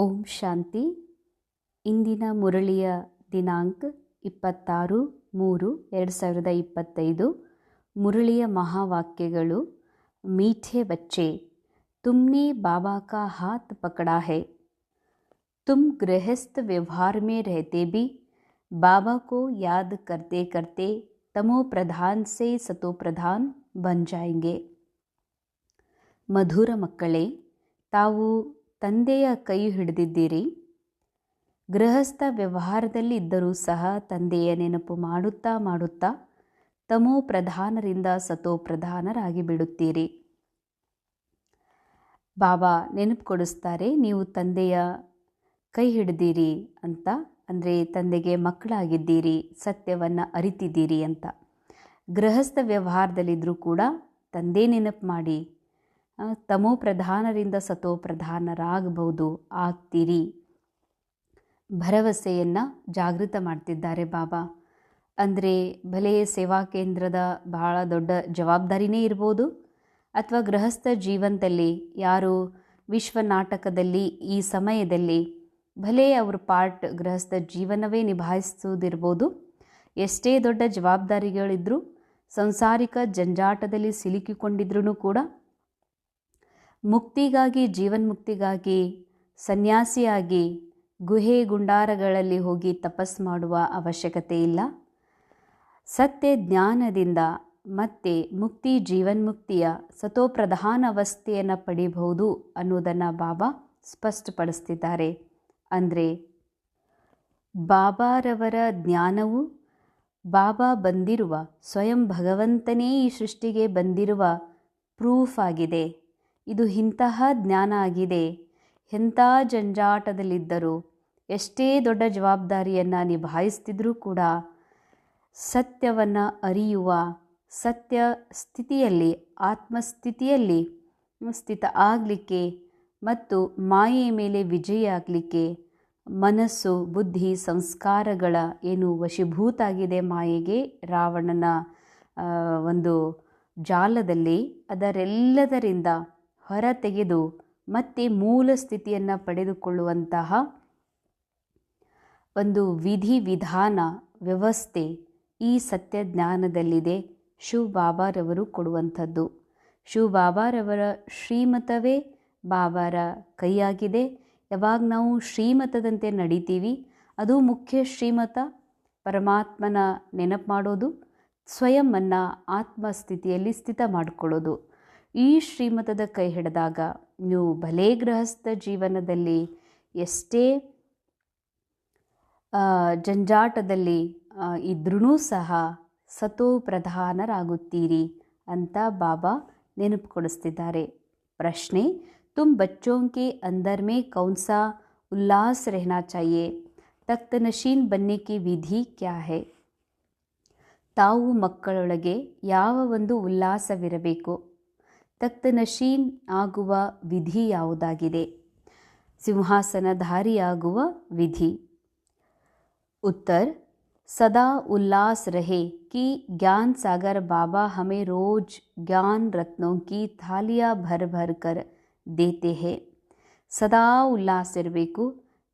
ಓಂ ಶಾಂತಿ. ಇಂದಿನ ಮುರಳಿಯ ದಿನಾಂಕ 26/3/2025. ಮುರಳಿಯ ಮಹಾವಾಕ್ಯಗಳು. ಮೀಠೆ ಬಚ್ಚೆ, ತುಮ್ನೆ ಬಾಬಾ ಕಾ ಹಾತ್ ಪಕಡಾ ಹೈ. तुम गृहस्थ व्यवहार में रहते भी बाबा को याद करते करते तमो प्रधान से सतो प्रधान बन जाएंगे. ಮಧುರ ಮಕ್ಕಳೇ, ತಾವು ತಂದೆಯ ಕೈ ಹಿಡಿದಿದ್ದೀರಿ. ಗೃಹಸ್ಥ ವ್ಯವಹಾರದಲ್ಲಿ ಇದ್ದರೂ ಸಹ ತಂದೆಯ ನೆನಪು ಮಾಡುತ್ತಾ ಮಾಡುತ್ತಾ ತಮೋ ಪ್ರಧಾನರಿಂದ ಸತೋ ಪ್ರಧಾನರಾಗಿ ಬಿಡುತ್ತೀರಿ. ಬಾಬಾ ನೆನಪು ಕೊಡಿಸ್ತಾರೆ, ನೀವು ತಂದೆಯ ಕೈ ಹಿಡಿದಿರಿ ಅಂತ, ಅಂದರೆ ತಂದೆಗೆ ಮಕ್ಕಳಾಗಿದ್ದೀರಿ, ಸತ್ಯವನ್ನು ಅರಿತಿದ್ದೀರಿ ಅಂತ. ಗೃಹಸ್ಥ ವ್ಯವಹಾರದಲ್ಲಿದ್ದರೂ ಕೂಡ ತಂದೆ ನೆನಪು ಮಾಡಿ ತಮೋ ಪ್ರಧಾನರಿಂದ ಸತೋ ಪ್ರಧಾನರಾಗಬಹುದು, ಆಗ್ತೀರಿ. ಭರವಸೆಯನ್ನು ಜಾಗೃತ ಮಾಡ್ತಿದ್ದಾರೆ ಬಾಬಾ. ಅಂದರೆ ಭಲೆ ಸೇವಾ ಕೇಂದ್ರದ ಬಹಳ ದೊಡ್ಡ ಜವಾಬ್ದಾರಿನೇ ಇರ್ಬೋದು, ಅಥವಾ ಗೃಹಸ್ಥ ಜೀವನದಲ್ಲಿ ಯಾರು ವಿಶ್ವ ನಾಟಕದಲ್ಲಿ ಈ ಸಮಯದಲ್ಲಿ ಭಲೆ ಅವ್ರ ಪಾರ್ಟ್ ಗೃಹಸ್ಥ ಜೀವನವೇ ನಿಭಾಯಿಸುವುದಿರ್ಬೋದು. ಎಷ್ಟೇ ದೊಡ್ಡ ಜವಾಬ್ದಾರಿಗಳಿದ್ರೂ, ಸಂಸಾರಿಕ ಜಂಜಾಟದಲ್ಲಿ ಸಿಲುಕಿಕೊಂಡಿದ್ರೂ ಕೂಡ ಮುಕ್ತಿಗಾಗಿ, ಜೀವನ್ಮುಕ್ತಿಗಾಗಿ ಸನ್ಯಾಸಿಯಾಗಿ ಗುಹೆ ಗುಂಡಾರಗಳಲ್ಲಿ ಹೋಗಿ ತಪಸ್ ಮಾಡುವ ಅವಶ್ಯಕತೆ ಇಲ್ಲ. ಸತ್ಯ ಜ್ಞಾನದಿಂದ ಮತ್ತೆ ಮುಕ್ತಿ, ಜೀವನ್ಮುಕ್ತಿಯ ಸತೋಪ್ರಧಾನ ಅವಸ್ಥೆಯನ್ನು ಪಡೆಯಬಹುದು ಅನ್ನೋದನ್ನು ಬಾಬಾ ಸ್ಪಷ್ಟಪಡಿಸ್ತಿದ್ದಾರೆ. ಅಂದರೆ ಬಾಬಾರವರ ಜ್ಞಾನವು ಬಾಬಾ ಬಂದಿರುವ ಸ್ವಯಂ ಭಗವಂತನೇ ಈ ಸೃಷ್ಟಿಗೆ ಬಂದಿರುವ ಪ್ರೂಫ್ ಆಗಿದೆ. ಇದು ಇಂತಹ ಜ್ಞಾನ ಆಗಿದೆ. ಎಂಥ ಜಂಜಾಟದಲ್ಲಿದ್ದರೂ, ಎಷ್ಟೇ ದೊಡ್ಡ ಜವಾಬ್ದಾರಿಯನ್ನು ನಿಭಾಯಿಸ್ತಿದ್ರೂ ಕೂಡ ಸತ್ಯವನ್ನು ಅರಿಯುವ, ಸತ್ಯ ಸ್ಥಿತಿಯಲ್ಲಿ, ಆತ್ಮಸ್ಥಿತಿಯಲ್ಲಿ ಸ್ಥಿತ ಆಗಲಿಕ್ಕೆ ಮತ್ತು ಮಾಯೆಯ ಮೇಲೆ ವಿಜಯ ಆಗಲಿಕ್ಕೆ ಮನಸ್ಸು, ಬುದ್ಧಿ, ಸಂಸ್ಕಾರಗಳ ಏನು ವಶೀಭೂತ ಆಗಿದೆ ಮಾಯೆಗೆ, ರಾವಣನ ಒಂದು ಜಾಲದಲ್ಲಿ, ಅದರೆಲ್ಲದರಿಂದ ಹೊರ ತೆಗೆದು ಮತ್ತೆ ಮೂಲ ಸ್ಥಿತಿಯನ್ನು ಪಡೆದುಕೊಳ್ಳುವಂತಹ ಒಂದು ವಿಧಿ ವಿಧಾನ ವ್ಯವಸ್ಥೆ ಈ ಸತ್ಯ ಜ್ಞಾನದಲ್ಲಿದೆ. ಶಿವ ಬಾಬಾರವರು ಕೊಡುವಂಥದ್ದು. ಶಿವ ಬಾಬಾರವರ ಶ್ರೀಮತವೇ ಬಾಬಾರ ಕೈಯಾಗಿದೆ. ಯಾವಾಗ ನಾವು ಶ್ರೀಮತದಂತೆ ನಡಿತೀವಿ, ಅದು ಮುಖ್ಯ ಶ್ರೀಮತ. ಪರಮಾತ್ಮನ ನೆನಪು ಮಾಡೋದು, ಸ್ವಯಂವನ್ನು ಆತ್ಮಸ್ಥಿತಿಯಲ್ಲಿ ಸ್ಥಿತ ಮಾಡಿಕೊಳ್ಳೋದು. ಈ ಶ್ರೀಮತದ ಕೈ ಹಿಡಿದಾಗ ನೀವು ಭಲೇ ಗೃಹಸ್ಥ ಜೀವನದಲ್ಲಿ ಎಷ್ಟೇ ಜಂಜಾಟದಲ್ಲಿ ಇದ್ರೂ ಸಹ ಸತೋ ಪ್ರಧಾನರಾಗುತ್ತೀರಿ ಅಂತ ಬಾಬಾ ನೆನಪು ಕೊಡಿಸ್ತಿದ್ದಾರೆ. ಪ್ರಶ್ನೆ, तुम बच्चों के अंदर में कौन सा उल्लास रहना चाहिए? तख्त नशीन बनने की विधि क्या है? ತಾವು ಮಕ್ಕಳೊಳಗೆ ಯಾವ ಒಂದು ಉಲ್ಲಾಸವಿರಬೇಕು? ತಖ್ತ ನಶೀನ್ ಆಗುವ ವಿಧಿ ಯಾವುದಾಗಿದೆ? ಸಿಂಹಾಸನಧಾರಿಯಾಗುವ ವಿಧಿ. उत्तर, सदा उल्लास रहे कि ज्ञान सागर बाबा हमें रोज ज्ञान रत्नों की थालियाँ भर भर कर ದೇತೆ ಹೇ. ಸದಾ ಉಲ್ಲಾಸ ಇರಬೇಕು.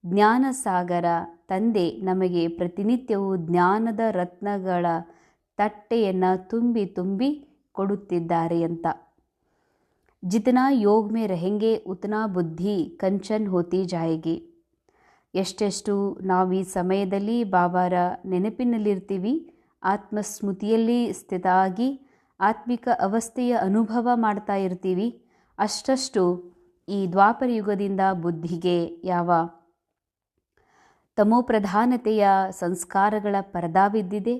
ಜ್ಞಾನ ಸಾಗರ ತಂದೆ ನಮಗೆ ಪ್ರತಿನಿತ್ಯವೂ ಜ್ಞಾನದ ರತ್ನಗಳ ತಟ್ಟೆಯನ್ನು ತುಂಬಿ ತುಂಬಿ ಕೊಡುತ್ತಿದ್ದಾರೆ ಅಂತ. ಜಿತನಾ ಯೋಗ ಮೇ रहेंगे ಉತನಾ ಬುದ್ಧಿ ಕಂಚನ್ ಹೋತಿ ಜಾಯೇಗಿ. ಎಷ್ಟೆಷ್ಟು ನಾವು ಈ ಸಮಯದಲ್ಲಿ ಬಾಬಾರ ನೆನಪಿನಲ್ಲಿರ್ತೀವಿ, ಆತ್ಮಸ್ಮೃತಿಯಲ್ಲಿ ಸ್ಥಿತ ಆಗಿ ಆತ್ಮಿಕ ಅವಸ್ಥೆಯ ಅನುಭವ ಮಾಡ್ತಾ ಇರ್ತೀವಿ, ಅಷ್ಟಷ್ಟು ಈ ದ್ವಾಪರ ಯುಗದಿಂದ ಬುದ್ಧಿಗೆ ಯಾವ ತಮೋಪ್ರಧಾನತೆಯ ಸಂಸ್ಕಾರಗಳ ಪರದಾ ಬಿದ್ದಿದೆ,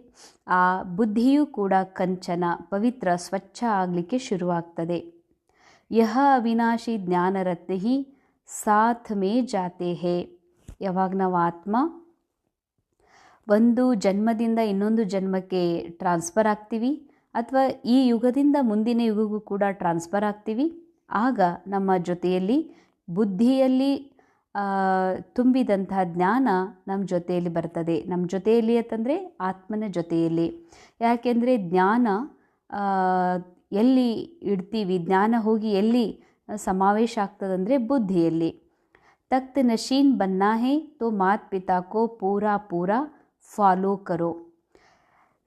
ಆ ಬುದ್ಧಿಯೂ ಕೂಡ ಕಂಚನ, ಪವಿತ್ರ, ಸ್ವಚ್ಛ ಆಗಲಿಕ್ಕೆ ಶುರುವಾಗ್ತದೆ. ಯಹ ಅವಿನಾಶಿ ಜ್ಞಾನರತ್ನ ಹಿ ಸಾಥ್ ಮೇ ಜಾತೆ ಹೇ. ಯಾವಾಗ ನಾವು ಆತ್ಮ ಒಂದು ಜನ್ಮದಿಂದ ಇನ್ನೊಂದು ಜನ್ಮಕ್ಕೆ ಟ್ರಾನ್ಸ್ಫರ್ ಆಗ್ತೀವಿ, ಅಥವಾ ಈ ಯುಗದಿಂದ ಮುಂದಿನ ಯುಗಕ್ಕೂ ಕೂಡ ಟ್ರಾನ್ಸ್ಫರ್ ಆಗ್ತೀವಿ, ಆಗ ನಮ್ಮ ಜೊತೆಯಲ್ಲಿ ಬುದ್ಧಿಯಲ್ಲಿ ತುಂಬಿದಂತಹ ಜ್ಞಾನ ನಮ್ಮ ಜೊತೆಯಲ್ಲಿ ಬರ್ತದೆ. ನಮ್ಮ ಜೊತೆಯಲ್ಲಿ ಅಂತಂದರೆ ಆತ್ಮನ ಜೊತೆಯಲ್ಲಿ. ಯಾಕೆಂದರೆ ಜ್ಞಾನ ಎಲ್ಲಿ ಇಡ್ತೀವಿ, ಜ್ಞಾನ ಹೋಗಿ ಎಲ್ಲಿ ಸಮಾವೇಶ ಆಗ್ತದಂದರೆ ಬುದ್ಧಿಯಲ್ಲಿ. तख्त नशीन बनना है तो माता पिता को पूरा पूरा ಫಾಲೋ ಕರೋ.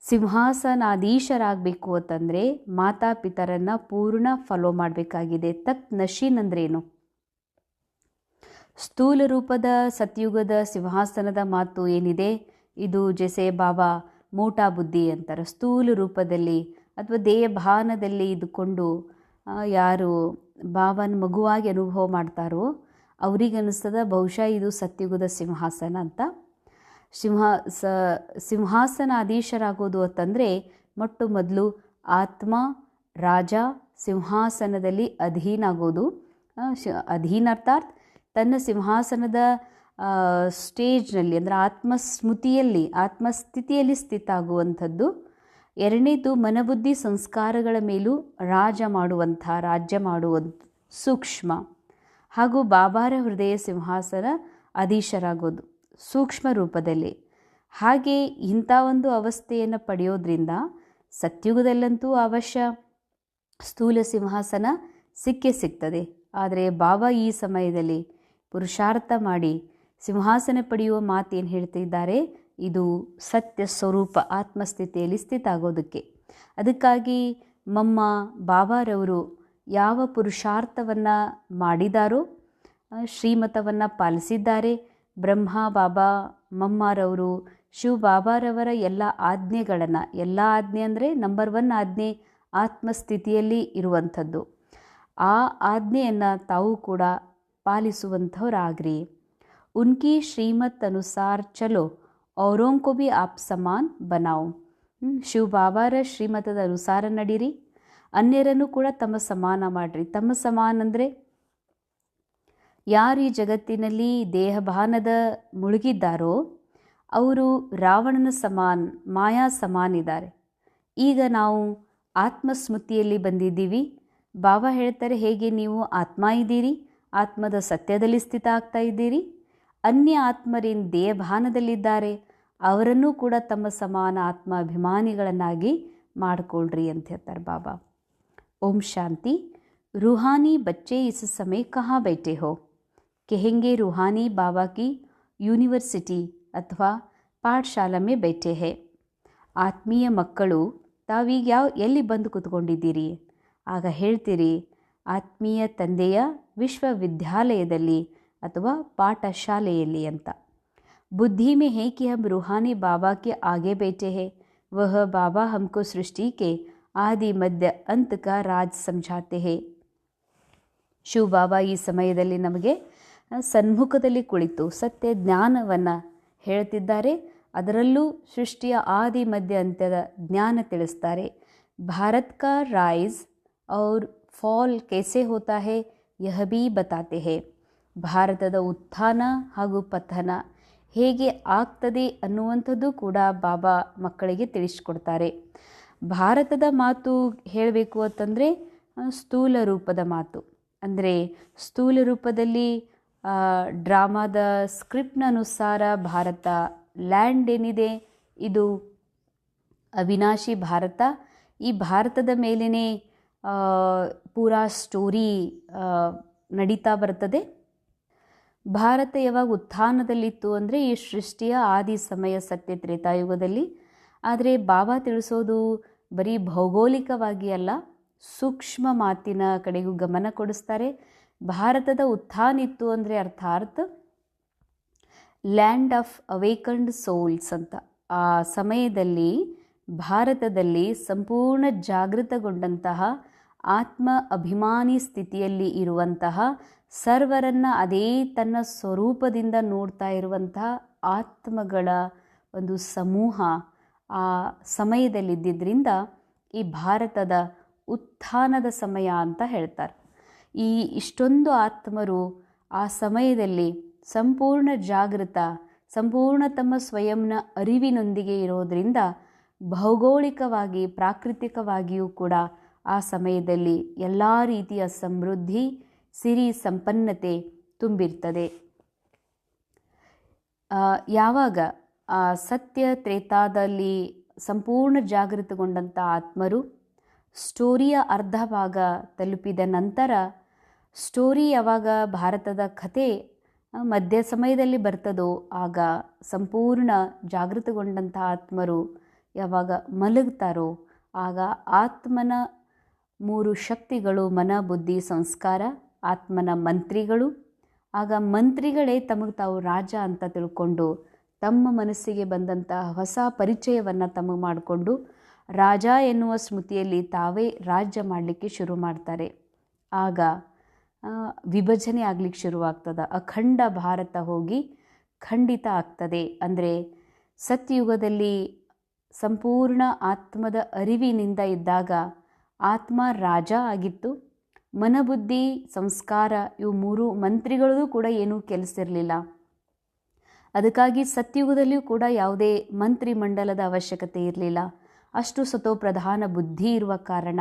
ಸಿಂಹಾಸನಾಧೀಶರಾಗಬೇಕು ಅಂತಂದರೆ ಮಾತಾಪಿತರನ್ನು ಪೂರ್ಣ ಫಾಲೋ ಮಾಡಬೇಕಾಗಿದೆ. ತಖ್ತ್ ನಶೀನ್ ಅಂದ್ರೇನು? ಸ್ಥೂಲ ರೂಪದ ಸತ್ಯುಗದ ಸಿಂಹಾಸನದ ಮಾತು ಏನಿದೆ, ಇದು ಜೆಸೆ ಬಾಬಾ ಮೋಟಾ ಬುದ್ಧಿ ಅಂತಾರೆ. ಸ್ಥೂಲ ರೂಪದಲ್ಲಿ ಅಥವಾ ದೇಹಭಾನದಲ್ಲಿ ಇದ್ದುಕೊಂಡು ಯಾರು ಬಾಬಾನ ಮಗುವಾಗಿ ಅನುಭವ ಮಾಡ್ತಾರೋ ಅವ್ರಿಗೆ ಅನ್ನಿಸ್ತದ ಬಹುಶಃ ಇದು ಸತ್ಯುಗದ ಸಿಂಹಾಸನ ಅಂತ. ಸಿಂಹಾಸನಾಧೀಶರಾಗೋದು ಅಂತಂದರೆ ಮೊಟ್ಟ ಮೊದಲು ಆತ್ಮ ರಾಜ ಸಿಂಹಾಸನದಲ್ಲಿ ಅಧೀನ ಆಗೋದು. ಅಧೀನ ಅರ್ಥಾತ್ ತನ್ನ ಸಿಂಹಾಸನದ ಸ್ಟೇಜ್ನಲ್ಲಿ ಅಂದರೆ ಆತ್ಮಸ್ಮೃತಿಯಲ್ಲಿ ಆತ್ಮಸ್ಥಿತಿಯಲ್ಲಿ ಸ್ಥಿತ ಆಗುವಂಥದ್ದು. ಎರಡನೇದು ಮನಬುದ್ಧಿ ಸಂಸ್ಕಾರಗಳ ಮೇಲೂ ರಾಜ್ಯ ಮಾಡುವಂಥ ಸೂಕ್ಷ್ಮ. ಹಾಗೂ ಬಾಬಾರ ಹೃದಯ ಸಿಂಹಾಸನ ಅಧೀಶರಾಗೋದು ಸೂಕ್ಷ್ಮ ರೂಪದಲ್ಲಿ. ಹಾಗೆ ಇಂಥ ಒಂದು ಅವಸ್ಥೆಯನ್ನು ಪಡೆಯೋದ್ರಿಂದ ಸತ್ಯುಗದಲ್ಲಂತೂ ಅವಶ್ಯ ಸ್ಥೂಲ ಸಿಂಹಾಸನ ಸಿಗ್ತದೆ. ಆದರೆ ಬಾಬಾ ಈ ಸಮಯದಲ್ಲಿ ಪುರುಷಾರ್ಥ ಮಾಡಿ ಸಿಂಹಾಸನ ಪಡೆಯುವ ಮಾತೇನು ಹೇಳ್ತಿದ್ದಾರೆ, ಇದು ಸತ್ಯ ಸ್ವರೂಪ ಆತ್ಮಸ್ಥಿತಿಯಲ್ಲಿ ಸ್ಥಿತ ಆಗೋದಕ್ಕೆ. ಅದಕ್ಕಾಗಿ ಮಮ್ಮ ಬಾಬಾರವರು ಯಾವ ಪುರುಷಾರ್ಥವನ್ನು ಮಾಡಿದಾರೋ, ಶ್ರೀಮತವನ್ನು ಪಾಲಿಸಿದ್ದಾರೆ. ಬ್ರಹ್ಮ ಬಾಬಾ ಮಮ್ಮಾರವರು ಶಿವ ಬಾಬಾರವರ ಎಲ್ಲ ಆಜ್ಞೆಗಳನ್ನು, ಎಲ್ಲ ಆಜ್ಞೆ ಅಂದರೆ ನಂಬರ್ 1 ಆಜ್ಞೆ ಆತ್ಮಸ್ಥಿತಿಯಲ್ಲಿ ಇರುವಂಥದ್ದು. ಆ ಆಜ್ಞೆಯನ್ನು ತಾವು ಕೂಡ ಪಾಲಿಸುವಂಥವರಾಗ್ರಿ. ಉನ್ಕಿ ಶ್ರೀಮತ್ ಅನುಸಾರ ಚಲೋ ಔರೋಂಕೋ ಬಿ ಆಪ್ ಸಮಾನ್ ಬನಾವು. ಶಿವ ಬಾಬಾರ ಶ್ರೀಮತದ ಅನುಸಾರ ನಡೀರಿ, ಅನ್ಯರನ್ನು ಕೂಡ ತಮ್ಮ ಸಮಾನ ಮಾಡಿರಿ. ತಮ್ಮ ಸಮಾನ ಅಂದರೆ ಯಾರು ಈ ಜಗತ್ತಿನಲ್ಲಿ ದೇಹಭಾನದ ಮುಳುಗಿದ್ದಾರೋ ಅವರು ರಾವಣನ ಸಮಾನ, ಮಾಯಾ ಸಮಾನ ಇದ್ದಾರೆ. ಈಗ ನಾವು ಆತ್ಮಸ್ಮೃತಿಯಲ್ಲಿ ಬಂದಿದ್ದೀವಿ. ಬಾಬಾ ಹೇಳ್ತಾರೆ, ಹೇಗೆ ನೀವು ಆತ್ಮ ಇದ್ದೀರಿ, ಆತ್ಮದ ಸತ್ಯದಲ್ಲಿ ಸ್ಥಿತ ಆಗ್ತಾ ಇದ್ದೀರಿ, ಅನ್ಯ ಆತ್ಮರೇನು ದೇಹಭಾನದಲ್ಲಿದ್ದಾರೆ ಅವರನ್ನೂ ಕೂಡ ತಮ್ಮ ಸಮಾನ ಆತ್ಮ ಅಭಿಮಾನಿಗಳನ್ನಾಗಿ ಮಾಡಿಕೊಳ್ಳ್ರಿ ಅಂತ ಹೇಳ್ತಾರೆ ಬಾಬಾ. ಓಂ ಶಾಂತಿ. रूहानी बच्चे इस समय कहाँ बैठे हो? कहेंगे रूहानी बाबा की ಯೂನಿವರ್ಸಿಟಿ ಅಥವಾ ಪಾಠಶಾಲೆ ಮೇ बैठे है. ಆತ್ಮೀಯ ಮಕ್ಕಳು ತಾವೀಗ ಎಲ್ಲಿ ಬಂದು ಕೂತ್ಕೊಂಡಿದ್ದೀರಿ? ಆಗ ಹೇಳ್ತೀರಿ, ಆತ್ಮೀಯ ತಂದೆಯ ವಿಶ್ವವಿದ್ಯಾಲಯದಲ್ಲಿ ಅಥವಾ ಪಾಠಶಾಲೆಯಲ್ಲಿ ಅಂತ. बुद्धि में है कि हम रूहानी बाबा के आगे बैठे हैं. वह बाबा हमको सृष्टि के आदि मध्य अंत का राज समझाते हैं. ಶಿವ ಬಾಬಾ ಈ ಸಮಯದಲ್ಲಿ ನಮಗೆ ಸನ್ಮುಖದಲ್ಲಿ ಕುಳಿತು ಸತ್ಯ ಜ್ಞಾನವನ್ನು ಹೇಳ್ತಿದ್ದಾರೆ. ಅದರಲ್ಲೂ ಸೃಷ್ಟಿಯ ಆದಿ ಮಧ್ಯ ಅಂತ್ಯದ ಜ್ಞಾನ ತಿಳಿಸ್ತಾರೆ. ಭಾರತ್ ಕಾ ರೈಸ್ ಔರ್ ಫಾಲ್ ಕೈಸೆ ಹೋತಾ ಹೈ ಯಹ ಭೀ ಬತಾತೆ ಹೈ. ಭಾರತದ ಉತ್ಥಾನ ಹಾಗೂ ಪತನ ಹೇಗೆ ಆಗ್ತದೆ ಅನ್ನುವಂಥದ್ದು ಕೂಡ ಬಾಬಾ ಮಕ್ಕಳಿಗೆ ತಿಳಿಸ್ಕೊಡ್ತಾರೆ. ಭಾರತದ ಮಾತು ಹೇಳಬೇಕು ಅಂತಂದರೆ ಸ್ಥೂಲ ರೂಪದ ಮಾತು. ಅಂದರೆ ಸ್ಥೂಲ ರೂಪದಲ್ಲಿ ಡ್ರಾಮಾದ ಸ್ಕ್ರಿಪ್ಟ್ನ ಅನುಸಾರ ಭಾರತ ಲ್ಯಾಂಡ್ ಏನಿದೆ ಇದು ಅವಿನಾಶಿ ಭಾರತ. ಈ ಭಾರತದ ಮೇಲೇ ಪೂರಾ ಸ್ಟೋರಿ ನಡೀತಾ ಬರ್ತದೆ. ಭಾರತ ಯಾವಾಗ ಉತ್ಥಾನದಲ್ಲಿತ್ತು ಅಂದರೆ ಈ ಸೃಷ್ಟಿಯ ಆದಿ ಸಮಯ ಸತ್ಯ ತ್ರೇತಾಯುಗದಲ್ಲಿ. ಆದರೆ ಬಾಬಾ ತಿಳಿಸೋದು ಬರೀ ಭೌಗೋಳಿಕವಾಗಿ ಅಲ್ಲ, ಸೂಕ್ಷ್ಮ ಮಾತಿನ ಕಡೆಗೂ ಗಮನ ಕೊಡಿಸ್ತಾರೆ. ಭಾರತದ ಉತ್ಥಾನ ಇತ್ತು ಅಂದರೆ ಅರ್ಥಾತ್ ಲ್ಯಾಂಡ್ ಆಫ್ ಅವೇಕನ್ಡ್ ಸೋಲ್ಸ್ ಅಂತ. ಆ ಸಮಯದಲ್ಲಿ ಭಾರತದಲ್ಲಿ ಸಂಪೂರ್ಣ ಜಾಗೃತಗೊಂಡಂತಹ ಆತ್ಮ ಅಭಿಮಾನಿ ಸ್ಥಿತಿಯಲ್ಲಿ ಇರುವಂತಹ ಸರ್ವರನ್ನು ಅದೇ ತನ್ನ ಸ್ವರೂಪದಿಂದ ನೋಡ್ತಾ ಇರುವಂತಹ ಆತ್ಮಗಳ ಒಂದು ಸಮೂಹ ಆ ಸಮಯದಲ್ಲಿದ್ದರಿಂದ ಈ ಭಾರತದ ಉತ್ಥಾನದ ಸಮಯ ಅಂತ ಹೇಳ್ತಾರೆ. ಈ ಇಷ್ಟೊಂದು ಆತ್ಮರು ಆ ಸಮಯದಲ್ಲಿ ಸಂಪೂರ್ಣ ಜಾಗೃತ, ಸಂಪೂರ್ಣ ತಮ್ಮ ಸ್ವಯಂನ ಅರಿವಿನೊಂದಿಗೆ ಇರೋದರಿಂದ ಭೌಗೋಳಿಕವಾಗಿ ಪ್ರಾಕೃತಿಕವಾಗಿಯೂ ಕೂಡ ಆ ಸಮಯದಲ್ಲಿ ಎಲ್ಲ ರೀತಿಯ ಸಮೃದ್ಧಿ, ಸಿರಿ ಸಂಪನ್ನತೆ ತುಂಬಿರ್ತದೆ. ಯಾವಾಗ ಆ ಸತ್ಯ ತ್ರೇತಾದಲ್ಲಿ ಸಂಪೂರ್ಣ ಜಾಗೃತಗೊಂಡಂಥ ಆತ್ಮರು ಸ್ಟೋರಿಯ ಅರ್ಧ ಭಾಗ ತಲುಪಿದ ನಂತರ ಸ್ಟೋರಿ ಯಾವಾಗ ಭಾರತದ ಕಥೆ ಮಧ್ಯ ಸಮಯದಲ್ಲಿ ಬರ್ತದೋ ಆಗ ಸಂಪೂರ್ಣ ಜಾಗೃತಗೊಂಡಂಥ ಆತ್ಮರು ಯಾವಾಗ ಮಲಗ್ತಾರೋ ಆಗ ಆತ್ಮನ 3 ಶಕ್ತಿಗಳು ಮನ ಬುದ್ಧಿ ಸಂಸ್ಕಾರ, ಆತ್ಮನ ಮಂತ್ರಿಗಳು. ಆಗ ಮಂತ್ರಿಗಳೇ ತಮಗೆ ತಾವು ರಾಜ ಅಂತ ತಿಳ್ಕೊಂಡು ತಮ್ಮ ಮನಸ್ಸಿಗೆ ಬಂದಂಥ ಹೊಸ ಪರಿಚಯವನ್ನು ತಮಗೆ ಮಾಡಿಕೊಂಡು ರಾಜ ಎನ್ನುವ ಸ್ಮೃತಿಯಲ್ಲಿ ತಾವೇ ರಾಜ್ಯ ಮಾಡಲಿಕ್ಕೆ ಶುರು ಮಾಡ್ತಾರೆ. ಆಗ ವಿಭಜನೆ ಆಗಲಿಕ್ಕೆ ಶುರುವಾಗ್ತದೆ. ಅಖಂಡ ಭಾರತ ಹೋಗಿ ಖಂಡಿತ ಆಗ್ತದೆ. ಅಂದರೆ ಸತ್ಯಯುಗದಲ್ಲಿ ಸಂಪೂರ್ಣ ಆತ್ಮದ ಅರಿವಿನಿಂದ ಇದ್ದಾಗ ಆತ್ಮ ರಾಜ ಆಗಿತ್ತು. ಮನಬುದ್ಧಿ ಸಂಸ್ಕಾರ ಇವು 3 ಮಂತ್ರಿಗಳೂ ಕೂಡ ಏನೂ ಕೆಲಸ ಇರಲಿಲ್ಲ. ಅದಕ್ಕಾಗಿ ಸತ್ಯಯುಗದಲ್ಲಿಯೂ ಕೂಡ ಯಾವುದೇ ಮಂತ್ರಿ ಮಂಡಲದ ಅವಶ್ಯಕತೆ ಇರಲಿಲ್ಲ. ಅಷ್ಟು ಸತೋಪ್ರಧಾನ ಬುದ್ಧಿ ಇರುವ ಕಾರಣ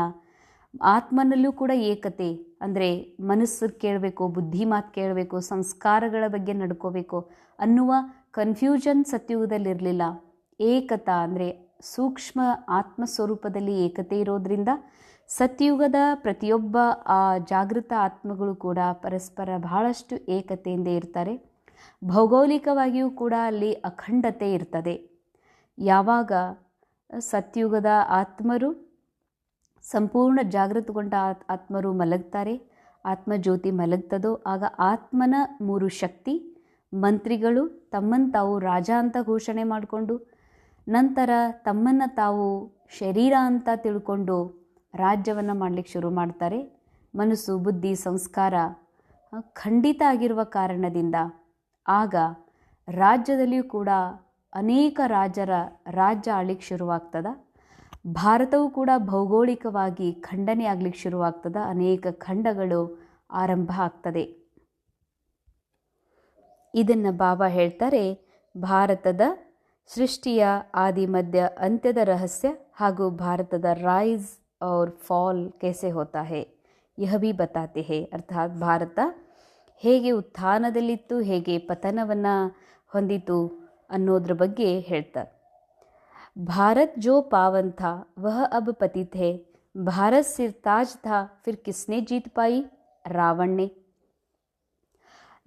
ಆತ್ಮನಲ್ಲೂ ಕೂಡ ಏಕತೆ, ಅಂದರೆ ಮನಸ್ಸು ಕೇಳಬೇಕು, ಬುದ್ಧಿ ಮಾತು ಕೇಳಬೇಕು, ಸಂಸ್ಕಾರಗಳ ಬಗ್ಗೆ ನಡ್ಕೋಬೇಕು ಅನ್ನುವ ಕನ್ಫ್ಯೂಷನ್ ಸತ್ಯಯುಗದಲ್ಲಿರಲಿಲ್ಲ. ಏಕತಾ ಅಂದರೆ ಸೂಕ್ಷ್ಮ ಆತ್ಮಸ್ವರೂಪದಲ್ಲಿ ಏಕತೆ ಇರೋದ್ರಿಂದ ಸತ್ಯಯುಗದ ಪ್ರತಿಯೊಬ್ಬ ಆ ಜಾಗೃತ ಆತ್ಮಗಳು ಕೂಡ ಪರಸ್ಪರ ಬಹಳಷ್ಟು ಏಕತೆಯಿಂದ ಇರ್ತಾರೆ. ಭೌಗೋಳಿಕವಾಗಿಯೂ ಕೂಡ ಅಲ್ಲಿ ಅಖಂಡತೆ ಇರ್ತದೆ. ಯಾವಾಗ ಸತ್ಯಯುಗದ ಆತ್ಮರು ಸಂಪೂರ್ಣ ಜಾಗೃತಗೊಂಡ ಆತ್ಮರು ಮಲಗ್ತಾರೆ, ಆತ್ಮಜ್ಯೋತಿ ಮಲಗ್ತದೋ ಆಗ ಆತ್ಮನ 3 ಶಕ್ತಿ ಮಂತ್ರಿಗಳು ತಮ್ಮನ್ನು ತಾವು ರಾಜ ಅಂತ ಘೋಷಣೆ ಮಾಡಿಕೊಂಡು ನಂತರ ತಮ್ಮನ್ನು ತಾವು ಶರೀರ ಅಂತ ತಿಳ್ಕೊಂಡು ರಾಜ್ಯವನ್ನು ಮಾಡಲಿಕ್ಕೆ ಶುರು ಮಾಡ್ತಾರೆ. ಮನಸ್ಸು ಬುದ್ಧಿ ಸಂಸ್ಕಾರ ಖಂಡಿತ ಆಗಿರುವ ಕಾರಣದಿಂದ ಆಗ ರಾಜ್ಯದಲ್ಲಿಯೂ ಕೂಡ ಅನೇಕ ರಾಜರ ರಾಜ್ಯ ಆಳ್ಲಿಕ್ಕೆ ಶುರುವಾಗ್ತದೆ. ಭಾರತವೂ ಕೂಡ ಭೌಗೋಳಿಕವಾಗಿ ಖಂಡನೆ ಆಗಲಿಕ್ಕೆ ಶುರುವಾಗ್ತದೆ. ಅನೇಕ ಖಂಡಗಳು ಆರಂಭ ಆಗ್ತದೆ. ಇದನ್ನು ಬಾಬಾ ಹೇಳ್ತಾರೆ, ಭಾರತದ ಸೃಷ್ಟಿಯ ಆದಿ ಮಧ್ಯ ಅಂತ್ಯದ ರಹಸ್ಯ ಹಾಗೂ ಭಾರತದ ರೈಸ್ और फॉल कैसे होता है यह भी बताते हैं. ಅರ್ಥಾತ್ ಭಾರತ ಹೇಗೆ ಉತ್ಥಾನದಲ್ಲಿತ್ತು, ಹೇಗೆ ಪತನವನ್ನು ಹೊಂದಿತು ಅನ್ನೋದ್ರ ಬಗ್ಗೆ ಹೇಳ್ತಾರೆ. भारत जो पावन था वह अब पतित है. भारत सिरताज था फिर किसने जीत पाई? रावण ने.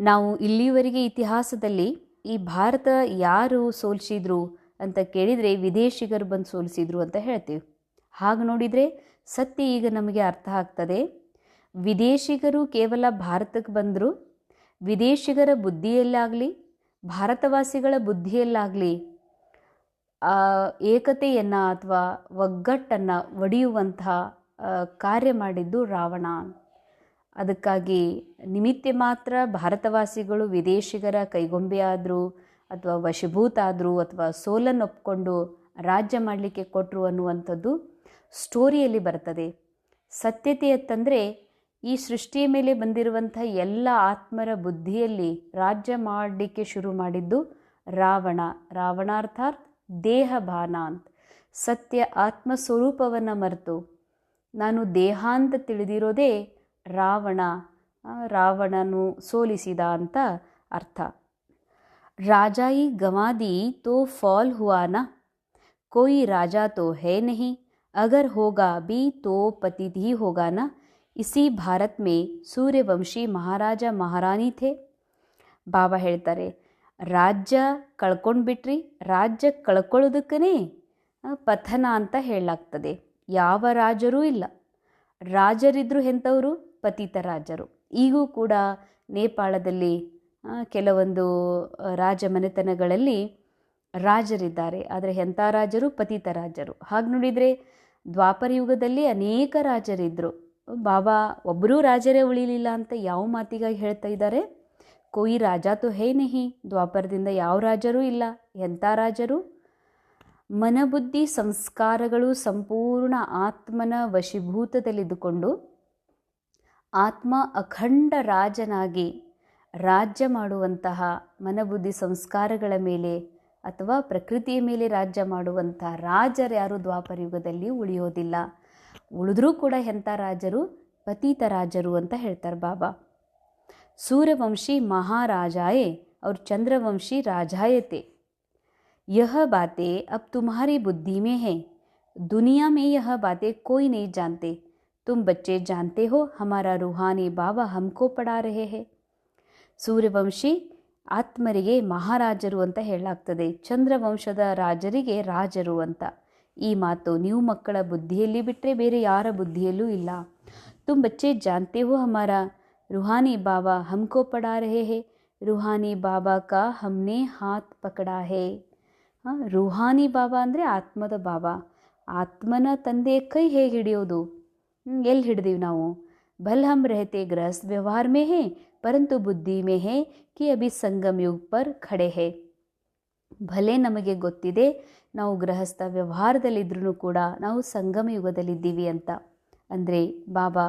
ನಾವು ಇಲ್ಲಿವರೆಗೆ ಇತಿಹಾಸದಲ್ಲಿ ಈ ಭಾರತ ಯಾರು ಸೋಲಿಸಿದ್ರು ಅಂತ ಕೇಳಿದರೆ ವಿದೇಶಿಗರು ಬಂದು ಸೋಲಿಸಿದ್ರು ಅಂತ ಹೇಳ್ತೀವಿ. ಹಾಗೆ ನೋಡಿದರೆ ಸತ್ಯ ಈಗ ನಮಗೆ ಅರ್ಥ ಆಗ್ತದೆ. ವಿದೇಶಿಗರು ಕೇವಲ ಭಾರತಕ್ಕೆ ಬಂದರು, ವಿದೇಶಿಗರ ಬುದ್ಧಿಯಲ್ಲಾಗಲಿ ಭಾರತವಾಸಿಗಳ ಬುದ್ಧಿಯಲ್ಲಾಗಲಿ ಏಕತೆಯನ್ನು ಅಥವಾ ಒಗ್ಗಟ್ಟನ್ನು ಒಡೆಯುವಂತಹ ಕಾರ್ಯ ಮಾಡಿದ್ದು ರಾವಣ. ಅದಕ್ಕಾಗಿ ನಿಮಿತ್ತ ಮಾತ್ರ ಭಾರತವಾಸಿಗಳು ವಿದೇಶಿಗರ ಕೈಗೊಂಬೆಯಾದರು ಅಥವಾ ವಶೀಭೂತ ಆದರು ಅಥವಾ ಸೋಲನ್ನು ಒಪ್ಪಿಕೊಂಡು ರಾಜ್ಯ ಮಾಡಲಿಕ್ಕೆ ಕೊಟ್ಟರು ಅನ್ನುವಂಥದ್ದು ಸ್ಟೋರಿಯಲ್ಲಿ ಬರ್ತದೆ. ಸತ್ಯತೆಯತ್ತಂದರೆ ಈ ಸೃಷ್ಟಿಯ ಮೇಲೆ ಬಂದಿರುವಂಥ ಎಲ್ಲ ಆತ್ಮರ ಬುದ್ಧಿಯಲ್ಲಿ ರಾಜ್ಯ ಮಾಡಲಿಕ್ಕೆ ಶುರು ಮಾಡಿದ್ದು ರಾವಣ. ರಾವಣಾರ್ಥಾತ್ ದೇಹಭಾನ ಅಂತ. ಸತ್ಯ ಆತ್ಮಸ್ವರೂಪವನ್ನು ಮರೆತು ನಾನು ದೇಹ ಅಂತ ತಿಳಿದಿರೋದೇ ರಾವಣನು ಸೋಲಿಸಿದ ಅಂತ ಅರ್ಥ. ರಾಜಾಯಿ ಗವಾದಿ ತೋ ಫಾಲ್ ಹುआ ना, कोई राजा तो है नहीं, अगर होगा भी तो पतित ही होगा ना. इसी भारत में सूर्यವಂಶಿ ಮಹಾರಾಜ ಮಹಾರಾಣಿ ಥೇ. ಬಾಬಾ ಹೇಳ್ತಾರೆ, ರಾಜ್ಯ ಕಳ್ಕೊಂಡು ಬಿಟ್ರಿ, ರಾಜ್ಯ ಕಳ್ಕೊಳ್ಳೋದಕ್ಕೇ ಪತನ ಅಂತ ಹೇಳಲಾಗ್ತದೆ. ಯಾವ ರಾಜರೂ ಇಲ್ಲ. ರಾಜರಿದ್ದರು ಎಂಥವರು? ಪತಿತ ರಾಜರು. ಈಗೂ ಕೂಡ ನೇಪಾಳದಲ್ಲಿ ಕೆಲವೊಂದು ರಾಜಮನೆತನಗಳಲ್ಲಿ ರಾಜರಿದ್ದಾರೆ, ಆದರೆ ಎಂಥ ರಾಜರು? ಪತಿತ ರಾಜರು. ಹಾಗೆ ನೋಡಿದರೆ ದ್ವಾಪರ ಯುಗದಲ್ಲಿ ಅನೇಕ ರಾಜರಿದ್ದರು. ಬಾಬಾ ಒಬ್ಬರೂ ರಾಜರೇ ಉಳಿಲಿಲ್ಲ ಅಂತ ಯಾವ ಮಾತಿಗಾಗಿ ಹೇಳ್ತಾ ಇದ್ದಾರೆ? ಕೋಯಿ ರಾಜ ತೋ ಹೇ ನಹಿ. ದ್ವಾಪರದಿಂದ ಯಾವ ರಾಜರೂ ಇಲ್ಲ. ಎಂಥ ರಾಜರು? ಮನಬುದ್ಧಿ ಸಂಸ್ಕಾರಗಳು ಸಂಪೂರ್ಣ ಆತ್ಮನ ವಶೀಭೂತದಲ್ಲಿದ್ದುಕೊಂಡು ಆತ್ಮ ಅಖಂಡ ರಾಜನಾಗಿ ರಾಜ್ಯ ಮಾಡುವಂತಹ ಮನಬುದ್ಧಿ ಸಂಸ್ಕಾರಗಳ ಮೇಲೆ ಅಥವಾ ಪ್ರಕೃತಿಯ ಮೇಲೆ ರಾಜ್ಯ ಮಾಡುವಂಥ ರಾಜರು ಯಾರು ದ್ವಾಪರ ಯುಗದಲ್ಲಿ ಉಳಿಯೋದಿಲ್ಲ. ಉಳಿದ್ರೂ ಕೂಡ ಎಂಥ ರಾಜರು? ಪತಿತ ರಾಜರು ಅಂತ ಹೇಳ್ತಾರೆ ಬಾಬಾ. सूर्यवंशी महाराजाए और चंद्रवंशी राजाएते. यह बातें अब तुम्हारी बुद्धि में हैं. दुनिया में यह बातें कोई नहीं जानते. तुम बच्चे जानते हो, हमारा रूहानी बाबा हमको पढ़ा रहे हैं. ಸೂರ್ಯವಂಶಿ ಆತ್ಮರಿಗೆ ಮಹಾರಾಜರು ಅಂತ ಹೇಳಲಾಗ್ತದೆ, ಚಂದ್ರವಂಶದ ರಾಜರಿಗೆ ರಾಜರು ಅಂತ. ಈ ಮಾತು ನೀವು ಮಕ್ಕಳ ಬುದ್ಧಿಯಲ್ಲಿ ಬಿಟ್ಟರೆ ಬೇರೆ ಯಾರ ಬುದ್ಧಿಯಲ್ಲೂ ಇಲ್ಲ. ತುಮ್ ಬಚ್ಚೆ ಜಾನ್ತೆ ಹೋ ಹಮಾರಾ ರೂಹಾನಿ ಬಾಬಾ ಹಮ್ಕೋ ಪಡಾ ರಹೆ ಹೇ, ರೂಹಾನಿ ಬಾಬಾ ಕಾ ಹಮ್ನೆ ಹಾತ್ ಪಕಡಾ ಹೇ. ರೂಹಾನಿ ಬಾಬಾ ಅಂದರೆ ಆತ್ಮದ ಬಾಬಾ. ಆತ್ಮನ ತಂದೆ ಕೈ ಹೇಗೆ ಹಿಡಿಯೋದು? ಎಲ್ಲಿ ಹಿಡ್ದೀವಿ ನಾವು? ಭಲ್ ಹಮ್ ರಹತೆ ಗೃಹಸ್ಥ ವ್ಯವಹಾರ ಮೇ ಹೇ ಪರಂತು ಬುದ್ಧಿ ಮೇ ಹೇ ಕಿ ಅಭಿ ಸಂಗಮ್ ಯುಗ್ ಪರ್ ಖಡೆ ಹೇ. ಭಲೆ ನಮಗೆ ಗೊತ್ತಿದೆ ನಾವು ಗೃಹಸ್ಥ ವ್ಯವಹಾರದಲ್ಲಿದ್ರೂ ಕೂಡ ನಾವು ಸಂಗಮ ಯುಗದಲ್ಲಿದ್ದೀವಿ ಅಂತ. ಅಂದರೆ ಬಾಬಾ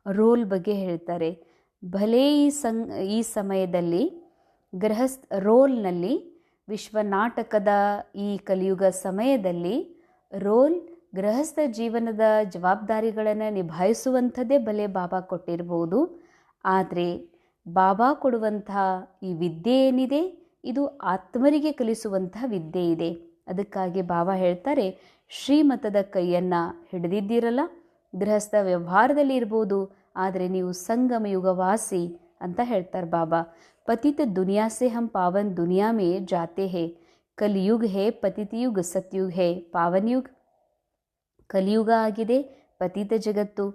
ರೋಲ್ ಬಗ್ಗೆ ಹೇಳ್ತಾರೆ. ಭಲೆ ಈ ಸಮಯದಲ್ಲಿ ಗೃಹಸ್ಥ ರೋಲ್ನಲ್ಲಿ, ವಿಶ್ವ ನಾಟಕದ ಈ ಕಲಿಯುಗ ಸಮಯದಲ್ಲಿ ರೋಲ್ ಗೃಹಸ್ಥ ಜೀವನದ ಜವಾಬ್ದಾರಿಗಳನ್ನು ನಿಭಾಯಿಸುವಂಥದ್ದೇ ಭಲೆ ಬಾಬಾ ಕೊಟ್ಟಿರ್ಬೋದು. ಆದರೆ ಬಾಬಾ ಕೊಡುವಂತಹ ಈ ವಿದ್ಯೆ ಏನಿದೆ ಇದು ಆತ್ಮರಿಗೆ ಕಲಿಸುವಂತಹ ವಿದ್ಯೆ ಇದೆ. ಅದಕ್ಕಾಗಿ ಬಾಬಾ ಹೇಳ್ತಾರೆ, ಶ್ರೀಮತದ ಕೈಯನ್ನು ಹಿಡಿದಿದ್ದೀರಲ್ಲ, ಗೃಹಸ್ಥ ವ್ಯವಹಾರದಲ್ಲಿ ಇರ್ಬೋದು, ಆದರೆ ನೀವು ಸಂಗಮ ಯುಗವಾಸಿ ಅಂತ ಹೇಳ್ತಾರೆ ಬಾಬಾ. ಪತಿತ ದುನಿಯಾ ಸೆ ಹಮ್ ಪಾವನ್ ದುನಿಯಾ ಮೇ ಜಾತೆ ಹೇ. ಕಲಿಯುಗ್ ಹೇ ಪತಿತ ಯುಗ್, ಸತ್ಯುಗ್ ಹೇ ಪಾವನ್ ಯುಗ್. ಕಲಿಯುಗ ಆಗಿದೆ ಪತಿತ ಜಗತ್ತು.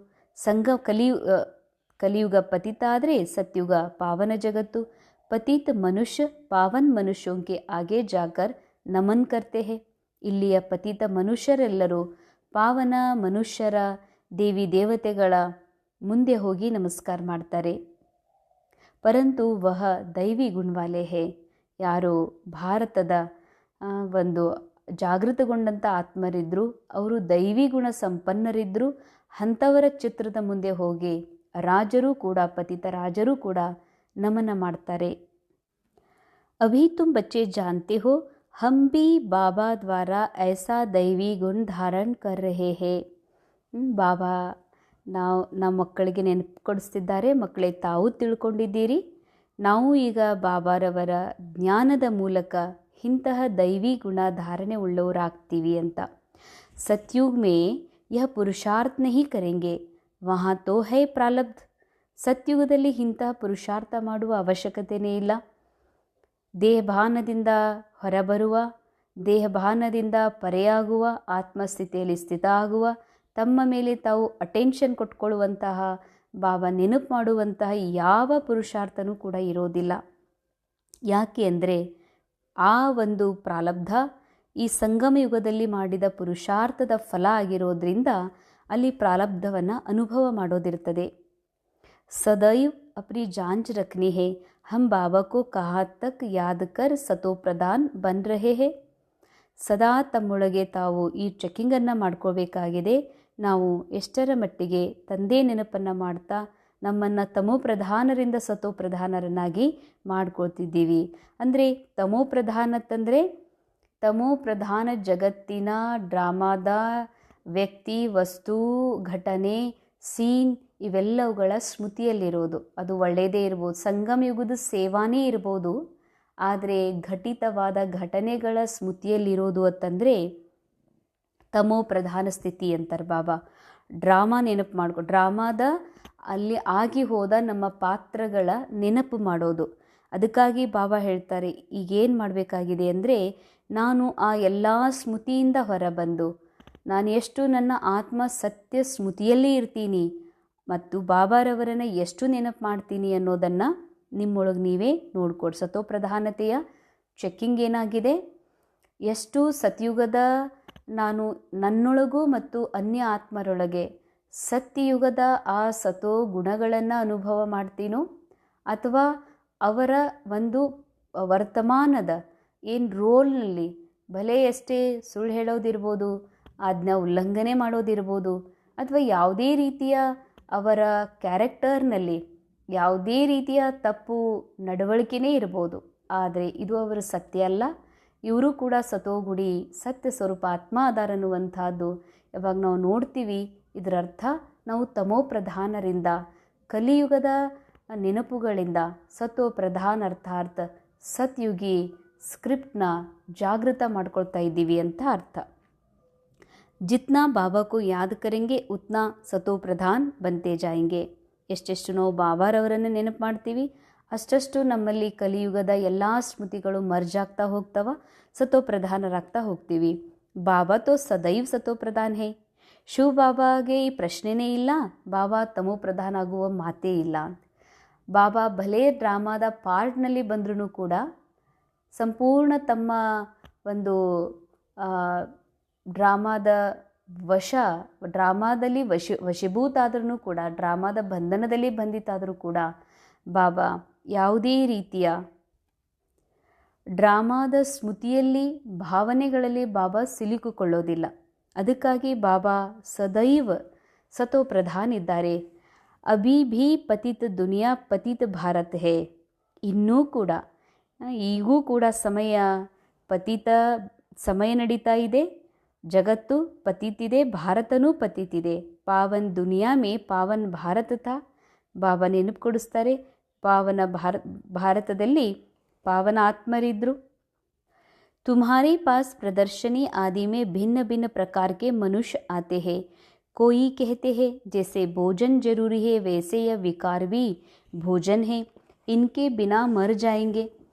ಕಲಿಯುಗ ಪತಿತ ಆದರೆ ಸತ್ಯುಗ ಪಾವನ ಜಗತ್ತು. ಪತಿತ ಮನುಷ್ಯ ಪಾವನ್ ಮನುಷ್ಯೋಂಕೆ ಆಗೆ ಜಾಕರ್ ನಮನ್ ಕರ್ತೆ ಹೇ. ಇಲ್ಲಿಯ ಪತಿತ ಮನುಷ್ಯರೆಲ್ಲರೂ ಪಾವನ ಮನುಷ್ಯರ ದೇವಿ ದೇವತೆಗಳ ಮುಂದೆ ಹೋಗಿ ನಮಸ್ಕಾರ ಮಾಡ್ತಾರೆ. ಪರಂತು ವಹ ದೈವಿ ಗುಣವಾಲೆ ಹೇ. ಯಾರು ಭಾರತದ ಒಂದು ಜಾಗೃತಗೊಂಡಂಥ ಆತ್ಮರಿದ್ದರು, ಅವರು ದೈವಿ ಗುಣ ಸಂಪನ್ನರಿದ್ದರು. ಅಂಥವರ ಚಿತ್ರದ ಮುಂದೆ ಹೋಗಿ ರಾಜರೂ ಕೂಡ, ಪತಿತ ರಾಜರೂ ಕೂಡ ನಮನ ಮಾಡ್ತಾರೆ. ಅಭಿ ತುಮ್ ಬಚ್ಚೆ ಜಾನ್ತೆ ಹೋ ಹಮ್ ಬಿ ಬಾಬಾ ದ್ವಾರ ಐಸಾ ದೈವಿ ಗುಣ ಧಾರಣ್ ಕರ್ ರಹೆ ಹೇ. ಬಾಬಾ ನಮ್ಮ ಮಕ್ಕಳಿಗೆ ನೆನಪು ಕೊಡಿಸ್ತಿದ್ದಾರೆ, ಮಕ್ಕಳೇ ತಾವು ತಿಳ್ಕೊಂಡಿದ್ದೀರಿ, ನಾವು ಈಗ ಬಾಬಾರವರ ಜ್ಞಾನದ ಮೂಲಕ ಇಂತಹ ದೈವಿ ಗುಣ ಧಾರಣೆ ಉಳ್ಳವರಾಗ್ತೀವಿ ಅಂತ. ಸತ್ಯುಗ್ ಮೇ ಯಹ ಪುರುಷಾರ್ಥ ನಹಿ ಕರೆಂಗೆ ವಹಾ ತೋ ಹೈ ಪ್ರಾರಬ್ಧ. ಸತ್ಯುಗದಲ್ಲಿ ಇಂತಹ ಪುರುಷಾರ್ಥ ಮಾಡುವ ಅವಶ್ಯಕತೆಯೇ ಇಲ್ಲ. ದೇಹಭಾನದಿಂದ ಹೊರಬರುವ, ದೇಹಭಾನದಿಂದ ಪರೆಯಾಗುವ, ಆತ್ಮಸ್ಥಿತಿಯಲ್ಲಿ ಸ್ಥಿತ ಆಗುವ, ತಮ್ಮ ಮೇಲೆ ತಾವು ಅಟೆನ್ಷನ್ ಕೊಟ್ಕೊಳ್ಳುವಂತಹ, ಬಾಬಾ ನೆನಪು ಮಾಡುವಂತಹ ಯಾವ ಪುರುಷಾರ್ಥನೂ ಕೂಡ ಇರೋದಿಲ್ಲ. ಯಾಕೆ ಅಂದರೆ ಆ ಒಂದು ಪ್ರಾರಬ್ಧ ಈ ಸಂಗಮ ಯುಗದಲ್ಲಿ ಮಾಡಿದ ಪುರುಷಾರ್ಥದ ಫಲ ಆಗಿರೋದ್ರಿಂದ ಅಲ್ಲಿ ಪ್ರಾರಬ್ಧವನ್ನು ಅನುಭವ ಮಾಡೋದಿರ್ತದೆ. ಸದೈವ್ ಅಪ್ನಿ ಜಾಂಚ್ ರಖನಿ ಹೇ, ಹಮ್ ಬಾಬಾ ಕೋ ಕಹಾ ತಕ್ ಯಾದ್ ಕರ್ ಸತೋ ಪ್ರಧಾನ್ ಬನ್ ರಹೆ ಹೇ. ಸದಾ ತಮ್ಮೊಳಗೆ ತಾವು ಈ ಚೆಕ್ಕಿಂಗನ್ನು ಮಾಡ್ಕೋಬೇಕಾಗಿದೆ. ನಾವು ಎಷ್ಟರ ಮಟ್ಟಿಗೆ ತಂದೆ ನೆನಪನ್ನು ಮಾಡ್ತಾ ನಮ್ಮನ್ನು ತಮೋ ಪ್ರಧಾನರಿಂದ ಸತೋ ಪ್ರಧಾನರನ್ನಾಗಿ ಮಾಡ್ಕೊಳ್ತಿದ್ದೀವಿ. ಅಂದರೆ ತಮೋ ಪ್ರಧಾನತ್ತಂದರೆ ತಮೋ ಪ್ರಧಾನ ಜಗತ್ತಿನ ಡ್ರಾಮಾದ ವ್ಯಕ್ತಿ, ವಸ್ತು, ಘಟನೆ, ಸೀನ್ ಇವೆಲ್ಲವುಗಳ ಸ್ಮೃತಿಯಲ್ಲಿರೋದು. ಅದು ಒಳ್ಳೆಯದೇ ಇರ್ಬೋದು, ಸಂಗಮ ಯುಗದ ಸೇವಾನೇ ಇರ್ಬೋದು. ಆದರೆ ಘಟಿತವಾದ ಘಟನೆಗಳ ಸ್ಮೃತಿಯಲ್ಲಿರೋದು ಅಂತಂದರೆ ತಮೋ ಪ್ರಧಾನ ಸ್ಥಿತಿ ಅಂತಾರೆ ಬಾಬಾ. ಡ್ರಾಮಾ ನೆನಪು ಮಾಡ್ಕೊ, ಡ್ರಾಮಾದ ಅಲ್ಲಿ ಆಗಿ ಹೋದ ನಮ್ಮ ಪಾತ್ರಗಳ ನೆನಪು ಮಾಡೋದು. ಅದಕ್ಕಾಗಿ ಬಾಬಾ ಹೇಳ್ತಾರೆ, ಈಗೇನು ಮಾಡಬೇಕಾಗಿದೆ ಅಂದರೆ ನಾನು ಆ ಎಲ್ಲ ಸ್ಮೃತಿಯಿಂದ ಹೊರಬಂದು ನಾನು ಎಷ್ಟು ನನ್ನ ಆತ್ಮ ಸತ್ಯ ಸ್ಮೃತಿಯಲ್ಲೇ ಇರ್ತೀನಿ ಮತ್ತು ಬಾಬಾರವರನ್ನು ಎಷ್ಟು ನೆನಪು ಮಾಡ್ತೀನಿ ಅನ್ನೋದನ್ನು ನಿಮ್ಮೊಳಗೆ ನೀವೇ ನೋಡ್ಕೊಡಿ. ಸತೋ ಪ್ರಧಾನತೆಯ ಚೆಕ್ಕಿಂಗ್ ಏನಾಗಿದೆ, ಎಷ್ಟು ಸತ್ಯುಗದ ನಾನು ನನ್ನೊಳಗೂ ಮತ್ತು ಅನ್ಯ ಆತ್ಮರೊಳಗೆ ಸತ್ಯಯುಗದ ಆ ಸತೋ ಗುಣಗಳನ್ನು ಅನುಭವ ಮಾಡ್ತೀನೋ, ಅಥವಾ ಅವರ ಒಂದು ವರ್ತಮಾನದ ಏನು ರೋಲ್ನಲ್ಲಿ ಭಲೆ ಎಷ್ಟೇ ಸುಳ್ಳು ಹೇಳೋದಿರ್ಬೋದು, ಆಜ್ಞಾ ಉಲ್ಲಂಘನೆ ಮಾಡೋದಿರ್ಬೋದು, ಅಥವಾ ಯಾವುದೇ ರೀತಿಯ ಅವರ ಕ್ಯಾರೆಕ್ಟರ್ನಲ್ಲಿ ಯಾವುದೇ ರೀತಿಯ ತಪ್ಪು ನಡವಳಿಕೆನೇ ಇರ್ಬೋದು, ಆದರೆ ಇದು ಅವರ ಸತ್ಯ ಅಲ್ಲ. ಇವರು ಕೂಡ ಸತೋಗುಡಿ ಸತ್ಯ ಸ್ವರೂಪ ಆತ್ಮ ಅದಾರನ್ನುವಂಥದ್ದು ಯಾವಾಗ ನಾವು ನೋಡ್ತೀವಿ, ಇದರ ಅರ್ಥ ನಾವು ತಮೋ ಪ್ರಧಾನರಿಂದ, ಕಲಿಯುಗದ ನೆನಪುಗಳಿಂದ ಸತೋ ಪ್ರಧಾನ ಅರ್ಥಾರ್ಥ ಸತ್ಯುಗಿ ಸ್ಕ್ರಿಪ್ಟ್ನ ಜಾಗೃತ ಮಾಡ್ಕೊಳ್ತಾ ಇದ್ದೀವಿ ಅಂತ ಅರ್ಥ. ಜಿತ್ನಾ ಬಾಬಾಕು ಯಾದ್ ಕರೆಂಗೆ ಉತ್ನಾ ಸತೋ ಪ್ರಧಾನ್ ಬಂತೆ ಜಾಯಂಗೆ. ಎಷ್ಟೆಷ್ಟು ನಾವು ಬಾಬಾರವರನ್ನು ನೆನಪು ಮಾಡ್ತೀವಿ ಅಷ್ಟಷ್ಟು ನಮ್ಮಲ್ಲಿ ಕಲಿಯುಗದ ಎಲ್ಲ ಸ್ಮೃತಿಗಳು ಮರ್ಜ್ ಆಗ್ತಾ ಹೋಗ್ತವ, ಸತೋಪ್ರಧಾನರಾಗ್ತಾ ಹೋಗ್ತೀವಿ. ಬಾಬಾ ತೋ ಸದೈವ್ ಸತೋಪ್ರಧಾನ್ ಹೇ. ಶಿವ ಬಾಬಾಗೆ ಈ ಪ್ರಶ್ನೆನೇ ಇಲ್ಲ, ಬಾಬಾ ತಮೋಪ್ರಧಾನ ಆಗುವ ಮಾತೇ ಇಲ್ಲ. ಬಾಬಾ ಭಲೇ ಡ್ರಾಮಾದ ಪಾರ್ಟ್ನಲ್ಲಿ ಬಂದ್ರೂ ಕೂಡ ಸಂಪೂರ್ಣ ತಮ್ಮ ಒಂದು ಡ್ರಾಮಾದಲ್ಲಿ ವಶೀಭೂತ ಆದ್ರೂ ಕೂಡ, ಡ್ರಾಮಾದ ಬಂಧನದಲ್ಲಿ ಬಂಧಿತಾದರೂ ಕೂಡ ಬಾಬಾ ಯಾವುದೇ ರೀತಿಯ ಡ್ರಾಮಾದ ಸ್ಮೃತಿಯಲ್ಲಿ, ಭಾವನೆಗಳಲ್ಲಿ ಬಾಬಾ ಸಿಲುಕಿಕೊಳ್ಳೋದಿಲ್ಲ. ಅದಕ್ಕಾಗಿ ಬಾಬಾ ಸದೈವ ಸತೋಪ್ರಧಾನ್ ಇದ್ದಾರೆ. ಅಭಿ ಭೀ ಪತಿತ ದುನಿಯಾ ಪತಿತ ಭಾರತ್ ಹೇ. ಇನ್ನೂ ಕೂಡ, ಈಗೂ ಕೂಡ ಸಮಯ ನಡೀತಾ ಇದೆ, ಜಗತ್ತು ಪತಿತಿದೆ, ಭಾರತನೂ ಪತಿತಿದೆ. ಪಾವನ್ ದುನಿಯಾ ಮೇ ಪಾವನ್ ಭಾರತ ಥಾ. ಬಾಬಾ ನೆನಪು ಕೊಡಿಸ್ತಾರೆ, ಪಾವನ ಭಾರತದಲ್ಲಿ ಪಾವನ ಆತ್ಮರಿದ್ರು. तुम्हारे पास प्रदर्शनी आदि में भिन्न भिन्न प्रकार के मनुष्य आते हैं. कोई कहते हैं जैसे भोजन जरूरी है वैसे यह विकार भी भोजन है, इनके बिना मर जाएंगे.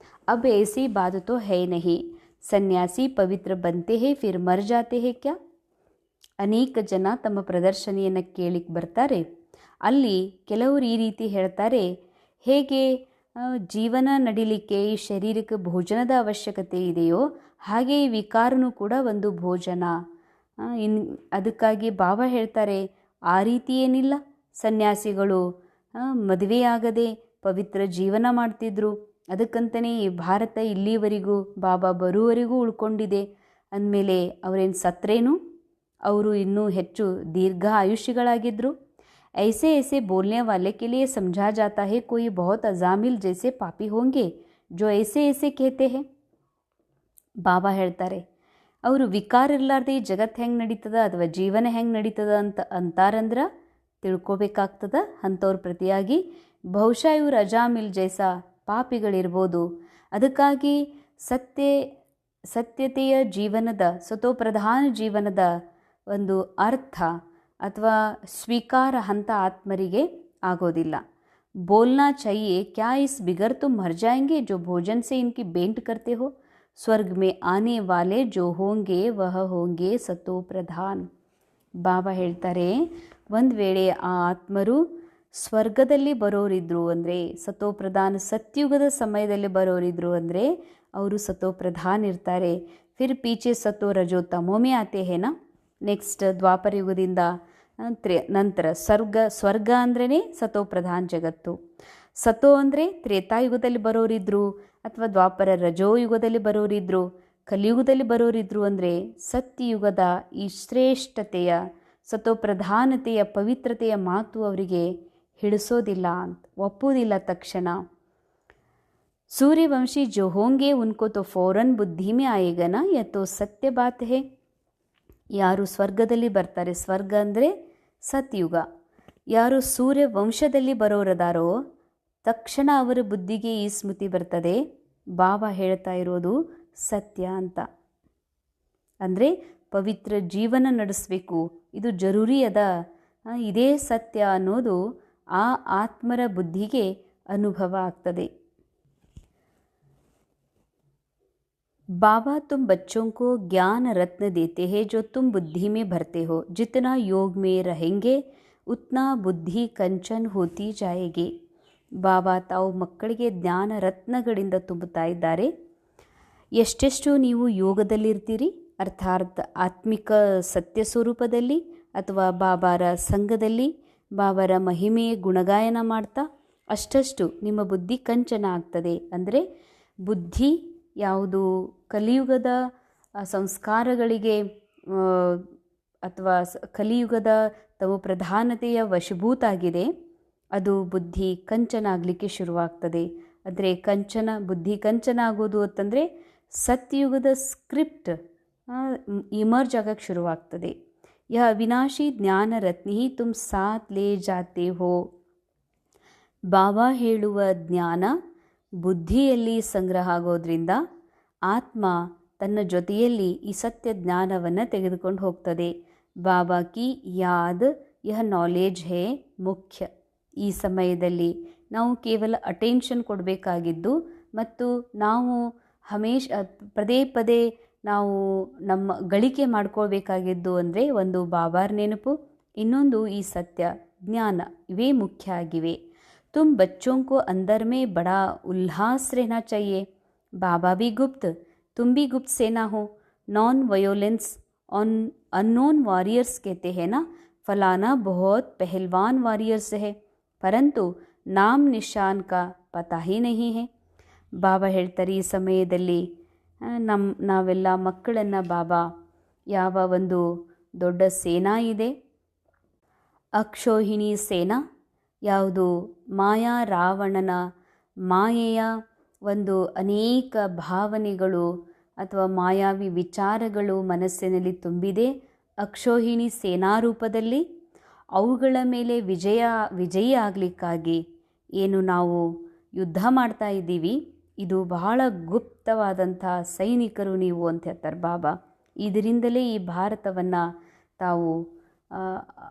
अब ऐसी बात तो है नहीं. सन्यासी पवित्र बनते हैं फिर मर जाते हैं क्या? ಅನೇಕ ಜನ ತಮ್ಮ ಪ್ರದರ್ಶನಿಯನ್ನು ಕೇಳಿಕ್ಕೆ ಬರ್ತಾರೆ. ಅಲ್ಲಿ ಕೆಲವರು ಈ ರೀತಿ ಹೇಳ್ತಾರೆ, ಹೇಗೆ ಜೀವನ ನಡಿಲಿಕ್ಕೆ ಈ ಶರೀರಕ್ಕೆ ಭೋಜನದ ಅವಶ್ಯಕತೆ ಇದೆಯೋ ಹಾಗೆ ಈ ವಿಕಾರನೂ ಕೂಡ ಒಂದು ಭೋಜನ. ಅದಕ್ಕಾಗಿ ಬಾಬಾ ಹೇಳ್ತಾರೆ, ಆ ರೀತಿ ಏನಿಲ್ಲ. ಸನ್ಯಾಸಿಗಳು ಮದುವೆಯಾಗದೆ ಪವಿತ್ರ ಜೀವನ ಮಾಡ್ತಿದ್ರು, ಅದಕ್ಕಂತಲೇ ಈ ಭಾರತ ಇಲ್ಲಿವರೆಗೂ ಬಾಬಾ ಬರುವವರೆಗೂ ಉಳ್ಕೊಂಡಿದೆ ಅಂದಮೇಲೆ ಅವರೇನು ಸತ್ರೇನು? ಅವರು ಇನ್ನೂ ಹೆಚ್ಚು ದೀರ್ಘ ಆಯುಷ್ಯಗಳಾಗಿದ್ದರು. ऐसे ऐसे बोलने वाले के लिए समझा जाता है कोई बहुत अजामिल जैसे पापी होंगे जो ऐसे ऐसे कहते हैं. ಬಾಬಾ ಹೇಳ್ತಾರೆ, ಅವರು ವಿಕಾರ ಇರಲಾರ್ದೆ ಈ ಜಗತ್ತು ಹೆಂಗೆ ನಡೀತದ ಅಥವಾ ಜೀವನ ಹೆಂಗೆ ನಡೀತದ ಅಂತಾರಂದ್ರೆ ತಿಳ್ಕೊಬೇಕಾಗ್ತದ. ಅಂಥವ್ರ ಪ್ರತಿಯಾಗಿ ಬಹುಶಃ ಇವರು ಅಜಾಮಿಲ್ ಜೈಸ ಪಾಪಿಗಳಿರ್ಬೋದು. ಅದಕ್ಕಾಗಿ ಸತ್ಯತೆಯ ಜೀವನದ, ಸತೋಪ್ರಧಾನ ಜೀವನದ ಒಂದು ಅರ್ಥ ಅಥವಾ ಸ್ವೀಕಾರ ಹಂತ ಆತ್ಮರಿಗೆ ಆಗೋದಿಲ್ಲ. बोलना चाहिए क्या इस बिगर तुम मर जाएंगे जो भोजन से इनकी बेंट करते हो. स्वर्ग में आने वाले जो होंगे वह होंगे सतो प्रधान. ಬಾಬಾ ಹೇಳ್ತಾರೆ, ಒಂದು ವೇಳೆ ಆ ಆತ್ಮರು ಸ್ವರ್ಗದಲ್ಲಿ ಬರೋರಿದ್ರು ಅಂದರೆ, ಸತೋಪ್ರಧಾನ ಸತ್ಯುಗದ ಸಮಯದಲ್ಲಿ ಬರೋರಿದ್ರು ಅಂದರೆ ಅವರು ಸತೋಪ್ರಧಾನ್ ಇರ್ತಾರೆ. ಫಿರ್ ಪೀಚೆ ಸತೋ ರಜೋ ತಮೋಮೆ ಆತೆ ಹೇನಾ. ನೆಕ್ಸ್ಟ್ ದ್ವಾಪರ ಯುಗದಿಂದ ನಂತರ ಸ್ವರ್ಗ ಅಂದ್ರೇ ಸತೋಪ್ರಧಾನ್ ಜಗತ್ತು. ಸತೋ ಅಂದರೆ ತ್ರೇತಾಯುಗದಲ್ಲಿ ಬರೋರಿದ್ರು ಅಥವಾ ದ್ವಾಪರ ರಜೋ ಯುಗದಲ್ಲಿ ಬರೋರಿದ್ರು. ಕಲಿಯುಗದಲ್ಲಿ ಬರೋರಿದ್ರು ಅಂದರೆ ಸತ್ಯಯುಗದ ಈ ಶ್ರೇಷ್ಠತೆಯ, ಸತೋಪ್ರಧಾನತೆಯ, ಪವಿತ್ರತೆಯ ಮಾತು ಅವರಿಗೆ ಹಿಡಿಸೋದಿಲ್ಲ ಅಂತ, ಒಪ್ಪುವುದಿಲ್ಲ ತಕ್ಷಣ. सूर्यवंशी जो होंगे उनको तो फौरन बुद्धि में आएगा ना, यह तो सत्य बात है. ಯಾರು ಸ್ವರ್ಗದಲ್ಲಿ ಬರ್ತಾರೆ, ಸ್ವರ್ಗ ಅಂದರೆ ಸತ್ಯುಗ, ಯಾರು ಸೂರ್ಯ ವಂಶದಲ್ಲಿ ಬರೋರದಾರೋ ತಕ್ಷಣ ಅವರ ಬುದ್ಧಿಗೆ ಈ ಸ್ಮೃತಿ ಬರ್ತದೆ, ಬಾಬಾ ಹೇಳ್ತಾ ಇರೋದು ಸತ್ಯ ಅಂತ. ಅಂದರೆ ಪವಿತ್ರ ಜೀವನ ನಡೆಸಬೇಕು, ಇದು ಜರೂರಿ ಅದ, ಇದೇ ಸತ್ಯ ಅನ್ನೋದು ಆ ಆತ್ಮರ ಬುದ್ಧಿಗೆ ಅನುಭವ ಆಗ್ತದೆ. बाबा तुम बच्चों को ज्ञान रत्न देते हैं जो तुम बुद्धि में भरते हो. जितना योग में रहेंगे उतना बुद्धि कंचन होती जाएगी. ಬಾಬಾ ತಾವು ಮಕ್ಕಳಿಗೆ ಜ್ಞಾನ ರತ್ನಗಳಿಂದ ತುಂಬುತ್ತಾ ಇದ್ದಾರೆ. ಎಷ್ಟೆಷ್ಟು ನೀವು ಯೋಗದಲ್ಲಿರ್ತೀರಿ, ಅರ್ಥಾತ್ ಆತ್ಮಿಕ ಸತ್ಯ ಸ್ವರೂಪದಲ್ಲಿ ಅಥವಾ ಬಾಬಾರ ಸಂಘದಲ್ಲಿ ಬಾಬಾರ ಮಹಿಮೆಯ ಗುಣಗಾಯನ ಮಾಡ್ತಾ, ಅಷ್ಟಷ್ಟು ನಿಮ್ಮ ಬುದ್ಧಿ ಕಂಚನ ಆಗ್ತದೆ. ಅಂದರೆ ಬುದ್ಧಿ ಯಾವುದು ಕಲಿಯುಗದ ಸಂಸ್ಕಾರಗಳಿಗೆ ಅಥವಾ ಕಲಿಯುಗದ ತಮ್ಮ ಪ್ರಧಾನತೆಯ ವಶಭೂತ ಆಗಿದೆ, ಅದು ಬುದ್ಧಿ ಕಂಚನ ಆಗಲಿಕ್ಕೆ ಶುರುವಾಗ್ತದೆ. ಅಂದರೆ ಬುದ್ಧಿ ಕಂಚನ ಆಗೋದು ಅಂತಂದರೆ ಸತ್ಯಯುಗದ ಸ್ಕ್ರಿಪ್ಟ್ ಇಮರ್ಜ್ ಆಗಕ್ಕೆ ಶುರುವಾಗ್ತದೆ. ಯಹ ಅವಿನಾಶಿ ಜ್ಞಾನ ರತ್ನಿ ತುಮ್ ಸಾಥ್ ಲೇ ಜಾತೆ ಹೋ. ಬಾಬಾ ಹೇಳುವ ಜ್ಞಾನ ಬುದ್ಧಿಯಲ್ಲಿ ಸಂಗ್ರಹ ಆಗೋದ್ರಿಂದ ಆತ್ಮ ತನ್ನ ಜೊತೆಯಲ್ಲಿ ಈ ಸತ್ಯ ಜ್ಞಾನವನ್ನು ತೆಗೆದುಕೊಂಡು ಹೋಗ್ತದೆ. ಬಾಬಾ ಕಿ ಯಾದ್ ಯಹ ನಾಲೆಜ್ ಹೇ ಮುಖ್ಯ. ಈ ಸಮಯದಲ್ಲಿ ನಾವು ಕೇವಲ ಅಟೆನ್ಷನ್ ಕೊಡಬೇಕಾಗಿದ್ದು ಮತ್ತು ನಾವು ಪದೇ ಪದೇ ನಾವು ನಮ್ಮ ಗಳಿಕೆ ಮಾಡ್ಕೊಳ್ಬೇಕಾಗಿದ್ದು ಅಂದರೆ ಒಂದು ಬಾಬಾರ್ ನೆನಪು, ಇನ್ನೊಂದು ಈ ಸತ್ಯ ಜ್ಞಾನ. ಇವೇ ಮುಖ್ಯ ಆಗಿವೆ. ತುಮ್ ಬಚ್ಚೋं को अंदर में बड़ा उल्लास रहना चाहिए. बाबा भी गुप्त, तुम भी गुप्त सेना हो. Non violence on unknown warriors कहते हैं ना, फलाना बहुत पहलवान वॉरियर्स है, परंतु नाम निशान का पता ही नहीं है. ಬಾಬಾ ಹೇಳ್ತಾರೆ, ಈ ಸಮಯದಲ್ಲಿ ನಾವೆಲ್ಲ ಮಕ್ಕಳನ್ನು ಬಾಬಾ ಯಾವ ಒಂದು ದೊಡ್ಡ ಸೇನಾ ಇದೆ, ಅಕ್ಷೋಹಿಣಿ ಸೇನಾ, ಯಾವುದು ಮಾಯಾ ರಾವಣನ ಮಾಯೆಯ ಒಂದು ಅನೇಕ ಭಾವನೆಗಳು ಅಥವಾ ಮಾಯಾವಿ ವಿಚಾರಗಳು ಮನಸ್ಸಿನಲ್ಲಿ ತುಂಬಿದೆ. ಅಕ್ಷೋಹಿಣಿ ಸೇನಾ ರೂಪದಲ್ಲಿ ಅವುಗಳ ಮೇಲೆ ವಿಜಯಿ ಆಗಲಿಕ್ಕಾಗಿ ಏನು ನಾವು ಯುದ್ಧ ಮಾಡ್ತಾ ಇದ್ದೀವಿ, ಇದು ಬಹಳ ಗುಪ್ತವಾದಂಥ ಸೈನಿಕರು ನೀವು ಅಂತ ಹೇಳ್ತಾರೆ ಬಾಬಾ. ಇದರಿಂದಲೇ ಈ ಭಾರತವನ್ನು ತಾವು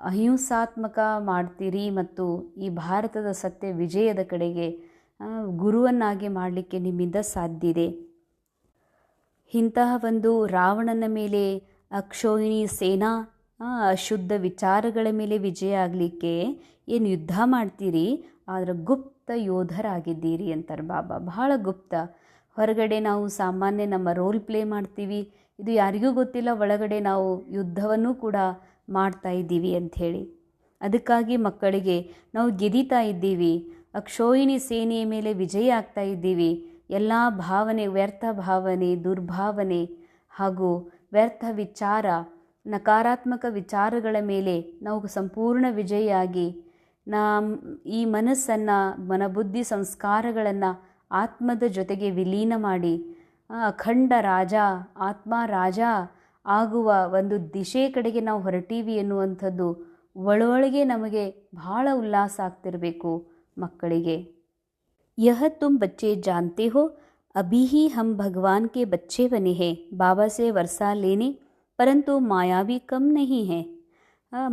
ಅಹಿಂಸಾತ್ಮಕ ಮಾಡ್ತೀರಿ ಮತ್ತು ಈ ಭಾರತದ ಸತ್ಯ ವಿಜಯದ ಕಡೆಗೆ ಗುರುವನ್ನಾಗಿ ಮಾಡಲಿಕ್ಕೆ ನಿಮ್ಮಿಂದ ಸಾಧ್ಯ ಇದೆ. ಇಂತಹ ಒಂದು ರಾವಣನ ಮೇಲೆ ಅಕ್ಷೋಹಿಣಿ ಸೇನಾ ಅಶುದ್ಧ ವಿಚಾರಗಳ ಮೇಲೆ ವಿಜಯ ಆಗಲಿಕ್ಕೆ ಏನು ಯುದ್ಧ ಮಾಡ್ತೀರಿ, ಆದರೆ ಗುಪ್ತ ಯೋಧರಾಗಿದ್ದೀರಿ ಅಂತಾರೆ ಬಾಬಾ. ಬಹಳ ಗುಪ್ತ. ಹೊರಗಡೆ ನಾವು ಸಾಮಾನ್ಯ ನಮ್ಮ ರೋಲ್ ಪ್ಲೇ ಮಾಡ್ತೀವಿ, ಇದು ಯಾರಿಗೂ ಗೊತ್ತಿಲ್ಲ, ಒಳಗಡೆ ನಾವು ಯುದ್ಧವನ್ನು ಕೂಡ ಮಾಡ್ತಾ ಇದ್ದೀವಿ ಅಂಥೇಳಿ. ಅದಕ್ಕಾಗಿ ಮಕ್ಕಳಿಗೆ ನಾವು ಗೆದೀತಾ ಇದ್ದೀವಿ, ಅಕ್ಷೋಹಿಣಿ ಸೇನೆಯ ಮೇಲೆ ವಿಜಯ ಆಗ್ತಾ ಇದ್ದೀವಿ. ಎಲ್ಲ ಭಾವನೆ, ವ್ಯರ್ಥ ಭಾವನೆ, ದುರ್ಭಾವನೆ ಹಾಗೂ ವ್ಯರ್ಥ ವಿಚಾರ, ನಕಾರಾತ್ಮಕ ವಿಚಾರಗಳ ಮೇಲೆ ನಾವು ಸಂಪೂರ್ಣ ವಿಜಯಿಯಾಗಿ ಈ ಮನಸ್ಸನ್ನು, ಮನಬುದ್ಧಿ ಸಂಸ್ಕಾರಗಳನ್ನು ಆತ್ಮದ ಜೊತೆಗೆ ವಿಲೀನ ಮಾಡಿ ಅಖಂಡ ರಾಜ, ಆತ್ಮ ರಾಜ ಆಗುವ ಒಂದು ದಿಶೆ ಕಡೆಗೆ ನಾವು ಹೊರಟೀವಿ ಎನ್ನುವಂಥದ್ದು ಒಳೊಳಗೆ ನಮಗೆ ಬಹಳ ಉಲ್ಲಾಸ ಆಗ್ತಿರಬೇಕು ಮಕ್ಕಳಿಗೆ. यह तुम बच्चे जानते हो, अभी ही हम भगवान के बच्चे बने हैं, बाबा से वर्षा लेने, परंतु मायावी कम नहीं है.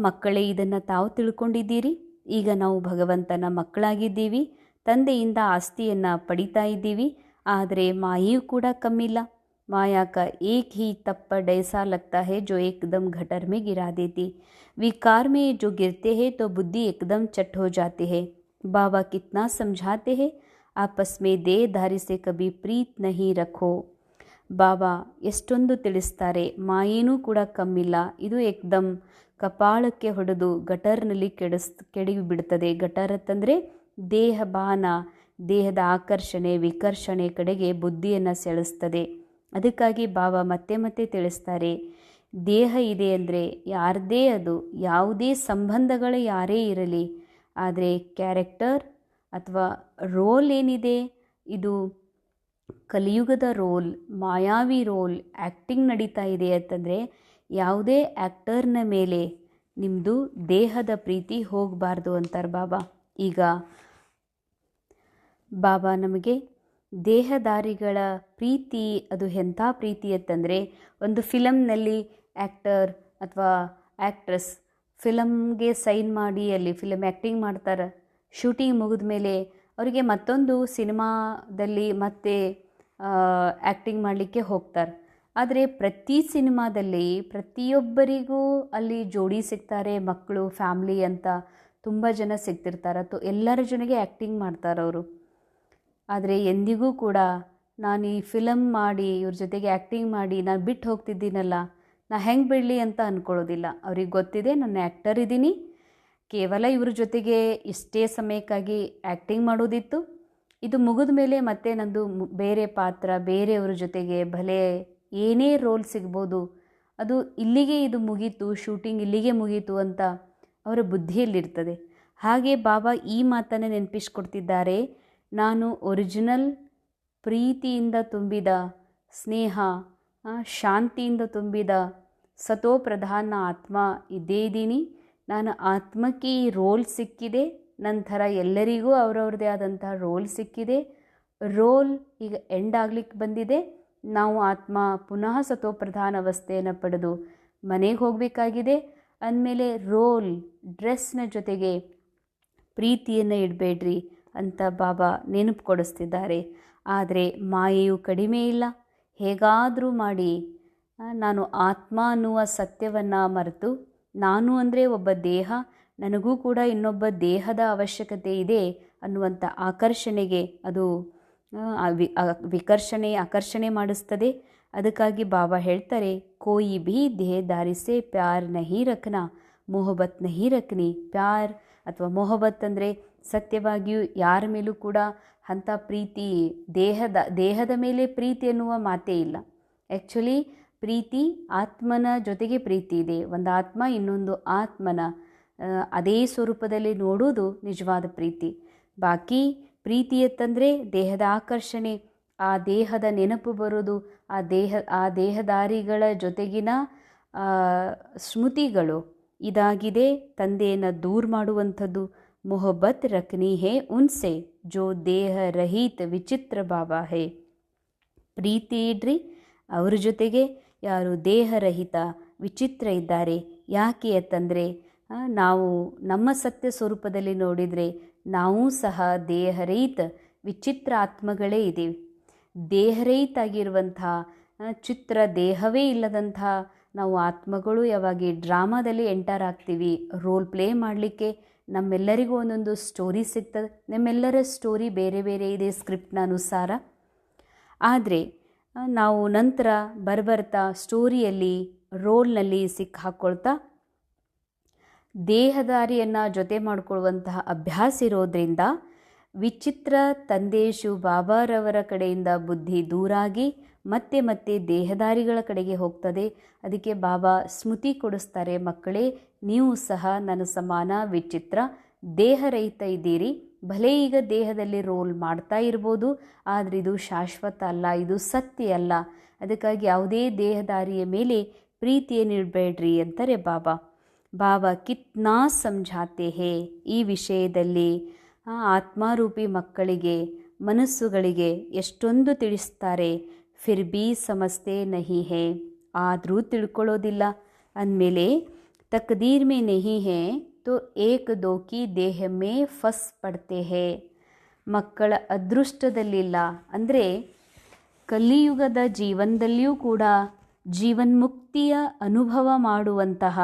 ಮಕ್ಕಳೇ, ಇದನ್ನು ತಾವು ತಿಳ್ಕೊಂಡಿದ್ದೀರಿ. ಈಗ ನಾವು ಭಗವಂತನ ಮಕ್ಕಳಾಗಿದ್ದೀವಿ, ತಂದೆಯಿಂದ ಆಸ್ತಿಯನ್ನು ಪಡಿತಾ ಇದ್ದೀವಿ. ಆದರೆ ಮಾಯೆಯೂ ಕೂಡ ಕಮ್ಮಿಲ್ಲ. माया का एक ही तप्पड़ ऐसा लगता है जो एकदम गटर में गिरा देती. विकार में जो गिरते हैं तो बुद्धि एकदम चट हो जाती है. बाबा कितना समझाते हैं, आपस में देहधारी से कभी प्रीत नहीं रखो. ಬಾಬಾ ಎಷ್ಟೊಂದು ತಿಳಿಸ್ತಾರೆ, ಮಾಯೇನೂ ಕೂಡ ಕಮ್ಮಿಲ್ಲ, ಇದು ಏಕ್ದಮ್ ಕಪಾಳಕ್ಕೆ ಹೊಡೆದು ಗಟರ್ನಲ್ಲಿ ಕೆಡವಿ ಬಿಡ್ತದೆ. ಗಟರ್ ಅಂತಂದರೆ ದೇಹ ಬಾನ, ದೇಹದ ಆಕರ್ಷಣೆ ವಿಕರ್ಷಣೆ ಕಡೆಗೆ ಬುದ್ಧಿಯನ್ನು ಸೆಳೆಸ್ತದೆ. ಅದಕ್ಕಾಗಿ ಬಾಬಾ ಮತ್ತೆ ಮತ್ತೆ ತಿಳಿಸ್ತಾರೆ, ದೇಹ ಇದೆ ಅಂದರೆ ಯಾರದೇ ಅದು, ಯಾವುದೇ ಸಂಬಂಧಗಳು ಯಾರೇ ಇರಲಿ, ಆದರೆ ಕ್ಯಾರೆಕ್ಟರ್ ಅಥವಾ ರೋಲ್ ಏನಿದೆ, ಇದು ಕಲಿಯುಗದ ರೋಲ್, ಮಾಯಾವಿ ರೋಲ್, ಆ್ಯಕ್ಟಿಂಗ್ ನಡೀತಾ ಇದೆ ಅಂತಂದರೆ ಯಾವುದೇ ಆ್ಯಕ್ಟರ್ನ ಮೇಲೆ ನಿಮ್ಮದು ದೇಹದ ಪ್ರೀತಿ ಹೋಗಬಾರ್ದು ಅಂತಾರೆ ಬಾಬಾ. ಈಗ ಬಾಬಾ ನಮಗೆ ದೇಹದಾರಿಗಳ ಪ್ರೀತಿ ಅದು ಎಂಥ ಪ್ರೀತಿ ಅಂತಂದರೆ, ಒಂದು ಫಿಲಮ್ನಲ್ಲಿ ಆ್ಯಕ್ಟರ್ ಅಥವಾ ಆ್ಯಕ್ಟ್ರೆಸ್ ಫಿಲಮ್ಗೆ ಸೈನ್ ಮಾಡಿ ಅಲ್ಲಿ ಫಿಲಮ್ ಆ್ಯಕ್ಟಿಂಗ್ ಮಾಡ್ತಾರೆ. ಶೂಟಿಂಗ್ ಮುಗಿದ ಮೇಲೆ ಅವರಿಗೆ ಮತ್ತೊಂದು ಸಿನಿಮಾದಲ್ಲಿ ಮತ್ತೆ ಆ್ಯಕ್ಟಿಂಗ್ ಮಾಡಲಿಕ್ಕೆ ಹೋಗ್ತಾರೆ. ಆದರೆ ಪ್ರತಿ ಸಿನಿಮಾದಲ್ಲಿ ಪ್ರತಿಯೊಬ್ಬರಿಗೂ ಅಲ್ಲಿ ಜೋಡಿ ಸಿಗ್ತಾರೆ, ಮಕ್ಕಳು, ಫ್ಯಾಮ್ಲಿ ಅಂತ ತುಂಬ ಜನ ಸಿಗ್ತಿರ್ತಾರೆ. ಎಲ್ಲರ ಜೊತೆಗೆ ಆ್ಯಕ್ಟಿಂಗ್ ಮಾಡ್ತಾರೆ ಅವರು. ಆದರೆ ಎಂದಿಗೂ ಕೂಡ ನಾನು ಈ ಫಿಲಮ್ ಮಾಡಿ ಇವ್ರ ಜೊತೆಗೆ ಆ್ಯಕ್ಟಿಂಗ್ ಮಾಡಿ ನಾನು ಬಿಟ್ಟು ಹೋಗ್ತಿದ್ದೀನಲ್ಲ, ನಾ ಹೆಂಗೆ ಬಿಡಲಿ ಅಂತ ಅಂದ್ಕೊಳ್ಳೋದಿಲ್ಲ. ಅವ್ರಿಗೆ ಗೊತ್ತಿದೆ ನಾನು ಆ್ಯಕ್ಟರ್ ಇದ್ದೀನಿ, ಕೇವಲ ಇವ್ರ ಜೊತೆಗೆ ಇಷ್ಟೇ ಸಮಯಕ್ಕಾಗಿ ಆ್ಯಕ್ಟಿಂಗ್ ಮಾಡೋದಿತ್ತು, ಇದು ಮುಗಿದ ಮೇಲೆ ಮತ್ತೆ ನಂದು ಬೇರೆ ಪಾತ್ರ, ಬೇರೆಯವ್ರ ಜೊತೆಗೆ ಭಲೆ ಏನೇ ರೋಲ್ ಸಿಗ್ಬೋದು, ಅದು ಇಲ್ಲಿಗೆ ಇದು ಮುಗೀತು, ಶೂಟಿಂಗ್ ಇಲ್ಲಿಗೆ ಮುಗೀತು ಅಂತ ಅವರ ಬುದ್ಧಿಯಲ್ಲಿರ್ತದೆ. ಹಾಗೆ ಬಾಬಾ ಈ ಮಾತನ್ನು ನೆನಪಿಸ್ಕೊಡ್ತಿದ್ದಾರೆ, ನಾನು ಒರಿಜಿನಲ್ ಪ್ರೀತಿಯಿಂದ ತುಂಬಿದ ಸ್ನೇಹ, ಶಾಂತಿಯಿಂದ ತುಂಬಿದ ಸತೋಪ್ರಧಾನ ಆತ್ಮ ಇದ್ದೇ ಇದ್ದೀನಿ. ನಾನು ಆತ್ಮಕ್ಕೆ ಈ ರೋಲ್ ಸಿಕ್ಕಿದೆ, ನಂತರ ಎಲ್ಲರಿಗೂ ಅವರವ್ರದ್ದೇ ಆದಂಥ ರೋಲ್ ಸಿಕ್ಕಿದೆ. ರೋಲ್ ಈಗ ಎಂಡ್ ಆಗಲಿಕ್ಕೆ ಬಂದಿದೆ. ನಾವು ಆತ್ಮ ಪುನಃ ಸತೋಪ್ರಧಾನ ಅವಸ್ಥೆಯನ್ನು ಪಡೆದು ಮನೆಗೆ ಹೋಗಬೇಕಾಗಿದೆ. ಅಂದಮೇಲೆ ರೋಲ್ ಡ್ರೆಸ್ನ ಜೊತೆಗೆ ಪ್ರೀತಿಯನ್ನು ಇಡಬೇಡ್ರಿ, ಅಂತ ಬಾಬಾ ನೆನಪು ಕೊಡಿಸ್ತಿದ್ದಾರೆ. ಆದರೆ ಮಾಯೆಯು ಕಡಿಮೆ ಇಲ್ಲ. ಹೇಗಾದರೂ ಮಾಡಿ ನಾನು ಆತ್ಮ ಅನ್ನುವ ಸತ್ಯವನ್ನು ಮರೆತು, ನಾನು ಅಂದರೆ ಒಬ್ಬ ದೇಹ, ನನಗೂ ಕೂಡ ಇನ್ನೊಬ್ಬ ದೇಹದ ಅವಶ್ಯಕತೆ ಇದೆ ಅನ್ನುವಂಥ ಆಕರ್ಷಣೆಗೆ ಅದು ಆಕರ್ಷಣೆ ಮಾಡಿಸ್ತದೆ. ಅದಕ್ಕಾಗಿ ಬಾಬಾ ಹೇಳ್ತಾರೆ, ಕೋಯಿ ಭೀ ದೇಹದಾರಿ ಸೆ ಪ್ಯಾರ್ ನಹಿ ರಖನಾ, ಮೊಹಬತ್ ನಹಿ ರಖನಿ. ಪ್ಯಾರ್ ಅಥವಾ ಮೊಹಬತ್ ಅಂದರೆ ಸತ್ಯವಾಗಿಯೂ ಯಾರ ಮೇಲೂ ಕೂಡ ಅಂಥ ಪ್ರೀತಿ, ದೇಹದ ಮೇಲೆ ಪ್ರೀತಿ ಎನ್ನುವ ಮಾತೇ ಇಲ್ಲ. ಆ್ಯಕ್ಚುಲಿ ಪ್ರೀತಿ ಆತ್ಮನ ಜೊತೆಗೆ ಪ್ರೀತಿ ಇದೆ. ಒಂದು ಆತ್ಮ ಇನ್ನೊಂದು ಆತ್ಮನ ಅದೇ ಸ್ವರೂಪದಲ್ಲಿ ನೋಡೋದು ನಿಜವಾದ ಪ್ರೀತಿ. ಬಾಕಿ ಪ್ರೀತಿಯತ್ತಂದರೆ ದೇಹದ ಆಕರ್ಷಣೆ, ಆ ದೇಹದ ನೆನಪು ಬರೋದು, ಆ ದೇಹದಾರಿಗಳ ಜೊತೆಗಿನ ಸ್ಮೃತಿಗಳು ಇದಾಗಿದೆ ತಂದೆಯನ್ನು ದೂರ ಮಾಡುವಂಥದ್ದು. ಮೊಹಬ್ಬತ್ ರಖನಿ ಹೇ ಉನ್ಸೆ ಜೋ ದೇಹ ರಹಿತ ವಿಚಿತ್ರ ಬಾಬಾ ಹೇ. ಪ್ರೀತಿ ಇಡ್ರಿ ಅವ್ರ ಜೊತೆಗೆ ಯಾರು ದೇಹರಹಿತ ವಿಚಿತ್ರ ಇದ್ದಾರೆ. ಯಾಕೆ ಅಂತಂದರೆ ನಾವು ನಮ್ಮ ಸತ್ಯ ಸ್ವರೂಪದಲ್ಲಿ ನೋಡಿದರೆ ನಾವು ಸಹ ದೇಹರಹಿತ ವಿಚಿತ್ರ ಆತ್ಮಗಳೇ ಇದ್ದೀವಿ. ದೇಹರಹಿತ ಆಗಿರುವಂಥ ಚಿತ್ರ ದೇಹವೇ ಇಲ್ಲದಂಥ ನಾವು ಆತ್ಮಗಳು ಯಾವಾಗ ಡ್ರಾಮಾದಲ್ಲಿ ಎಂಟರ್ ಆಗ್ತೀವಿ, ರೋಲ್ ಪ್ಲೇ ಮಾಡಲಿಕ್ಕೆ ನಮ್ಮೆಲ್ಲರಿಗೂ ಒಂದೊಂದು ಸ್ಟೋರಿ ಸಿಗ್ತದೆ. ನಮ್ಮೆಲ್ಲರ ಸ್ಟೋರಿ ಬೇರೆ ಬೇರೆ ಇದೆ ಸ್ಕ್ರಿಪ್ಟ್ನ ಅನುಸಾರ. ಆದರೆ ನಾವು ನಂತರ ಬರ್ತಾ ಸ್ಟೋರಿಯಲ್ಲಿ ರೋಲ್ನಲ್ಲಿ ಸಿಕ್ಕಾಕ್ಕೊಳ್ತಾ ದೇಹದಾರಿಯನ್ನು ಜೊತೆ ಮಾಡಿಕೊಳ್ಳುವಂತಹ ಅಭ್ಯಾಸ ಇರೋದ್ರಿಂದ ವಿಚಿತ್ರ ತಂದೇಶು ಬಾಬಾರವರ ಕಡೆಯಿಂದ ಬುದ್ಧಿ ದೂರಾಗಿ ಮತ್ತೆ ಮತ್ತೆ ದೇಹದಾರಿಗಳ ಕಡೆಗೆ ಹೋಗ್ತದೆ. ಅದಕ್ಕೆ ಬಾಬಾ ಸ್ಮೃತಿ ಕೊಡಿಸ್ತಾರೆ, ಮಕ್ಕಳೇ ನೀವು ಸಹ ನನ್ನ ಸಮಾನ ವಿಚಿತ್ರ ದೇಹರಹಿತ ಇದ್ದೀರಿ. ಭಲೇ ಈಗ ದೇಹದಲ್ಲಿ ರೋಲ್ ಮಾಡ್ತಾ ಇರ್ಬೋದು, ಆದರೆ ಇದು ಶಾಶ್ವತ ಅಲ್ಲ, ಇದು ಸತ್ಯ ಅಲ್ಲ. ಅದಕ್ಕಾಗಿ ಯಾವುದೇ ದೇಹದಾರಿಯ ಮೇಲೆ ಪ್ರೀತಿಯನ್ನಿಡಬೇಡ್ರಿ ಅಂತಾರೆ ಬಾಬಾ. ಬಾಬಾ ಕಿತ್ನಾ ಸಮझाते ಹೇ. ಈ ವಿಷಯದಲ್ಲಿ ಆತ್ಮಾರೂಪಿ ಮಕ್ಕಳಿಗೆ, ಮನಸ್ಸುಗಳಿಗೆ ಎಷ್ಟೊಂದು ತಿಳಿಸ್ತಾರೆ. ಫಿರ್ ಬಿ ಸಮಸ್ತೆ ನಹಿ ಹೇ, ಆದರೂ ತಿಳ್ಕೊಳ್ಳೋದಿಲ್ಲ ಅಂದಮೇಲೆ ತಕ್ದೀರ್ ಮೇ ನಹಿ ಹೇ ತೋ ಏಕ್ ದೋ ಕಿ ದೇಹ ಮೇ ಫಸ್ ಪಡ್ತೆ ಹೇ. ಮಕ್ಕಳ ಅದೃಷ್ಟದಲ್ಲಿಲ್ಲ ಅಂದರೆ ಕಲಿಯುಗದ ಜೀವನದಲ್ಲಿಯೂ ಕೂಡ ಜೀವನ್ಮುಕ್ತಿಯ ಅನುಭವ ಮಾಡುವಂತಹ,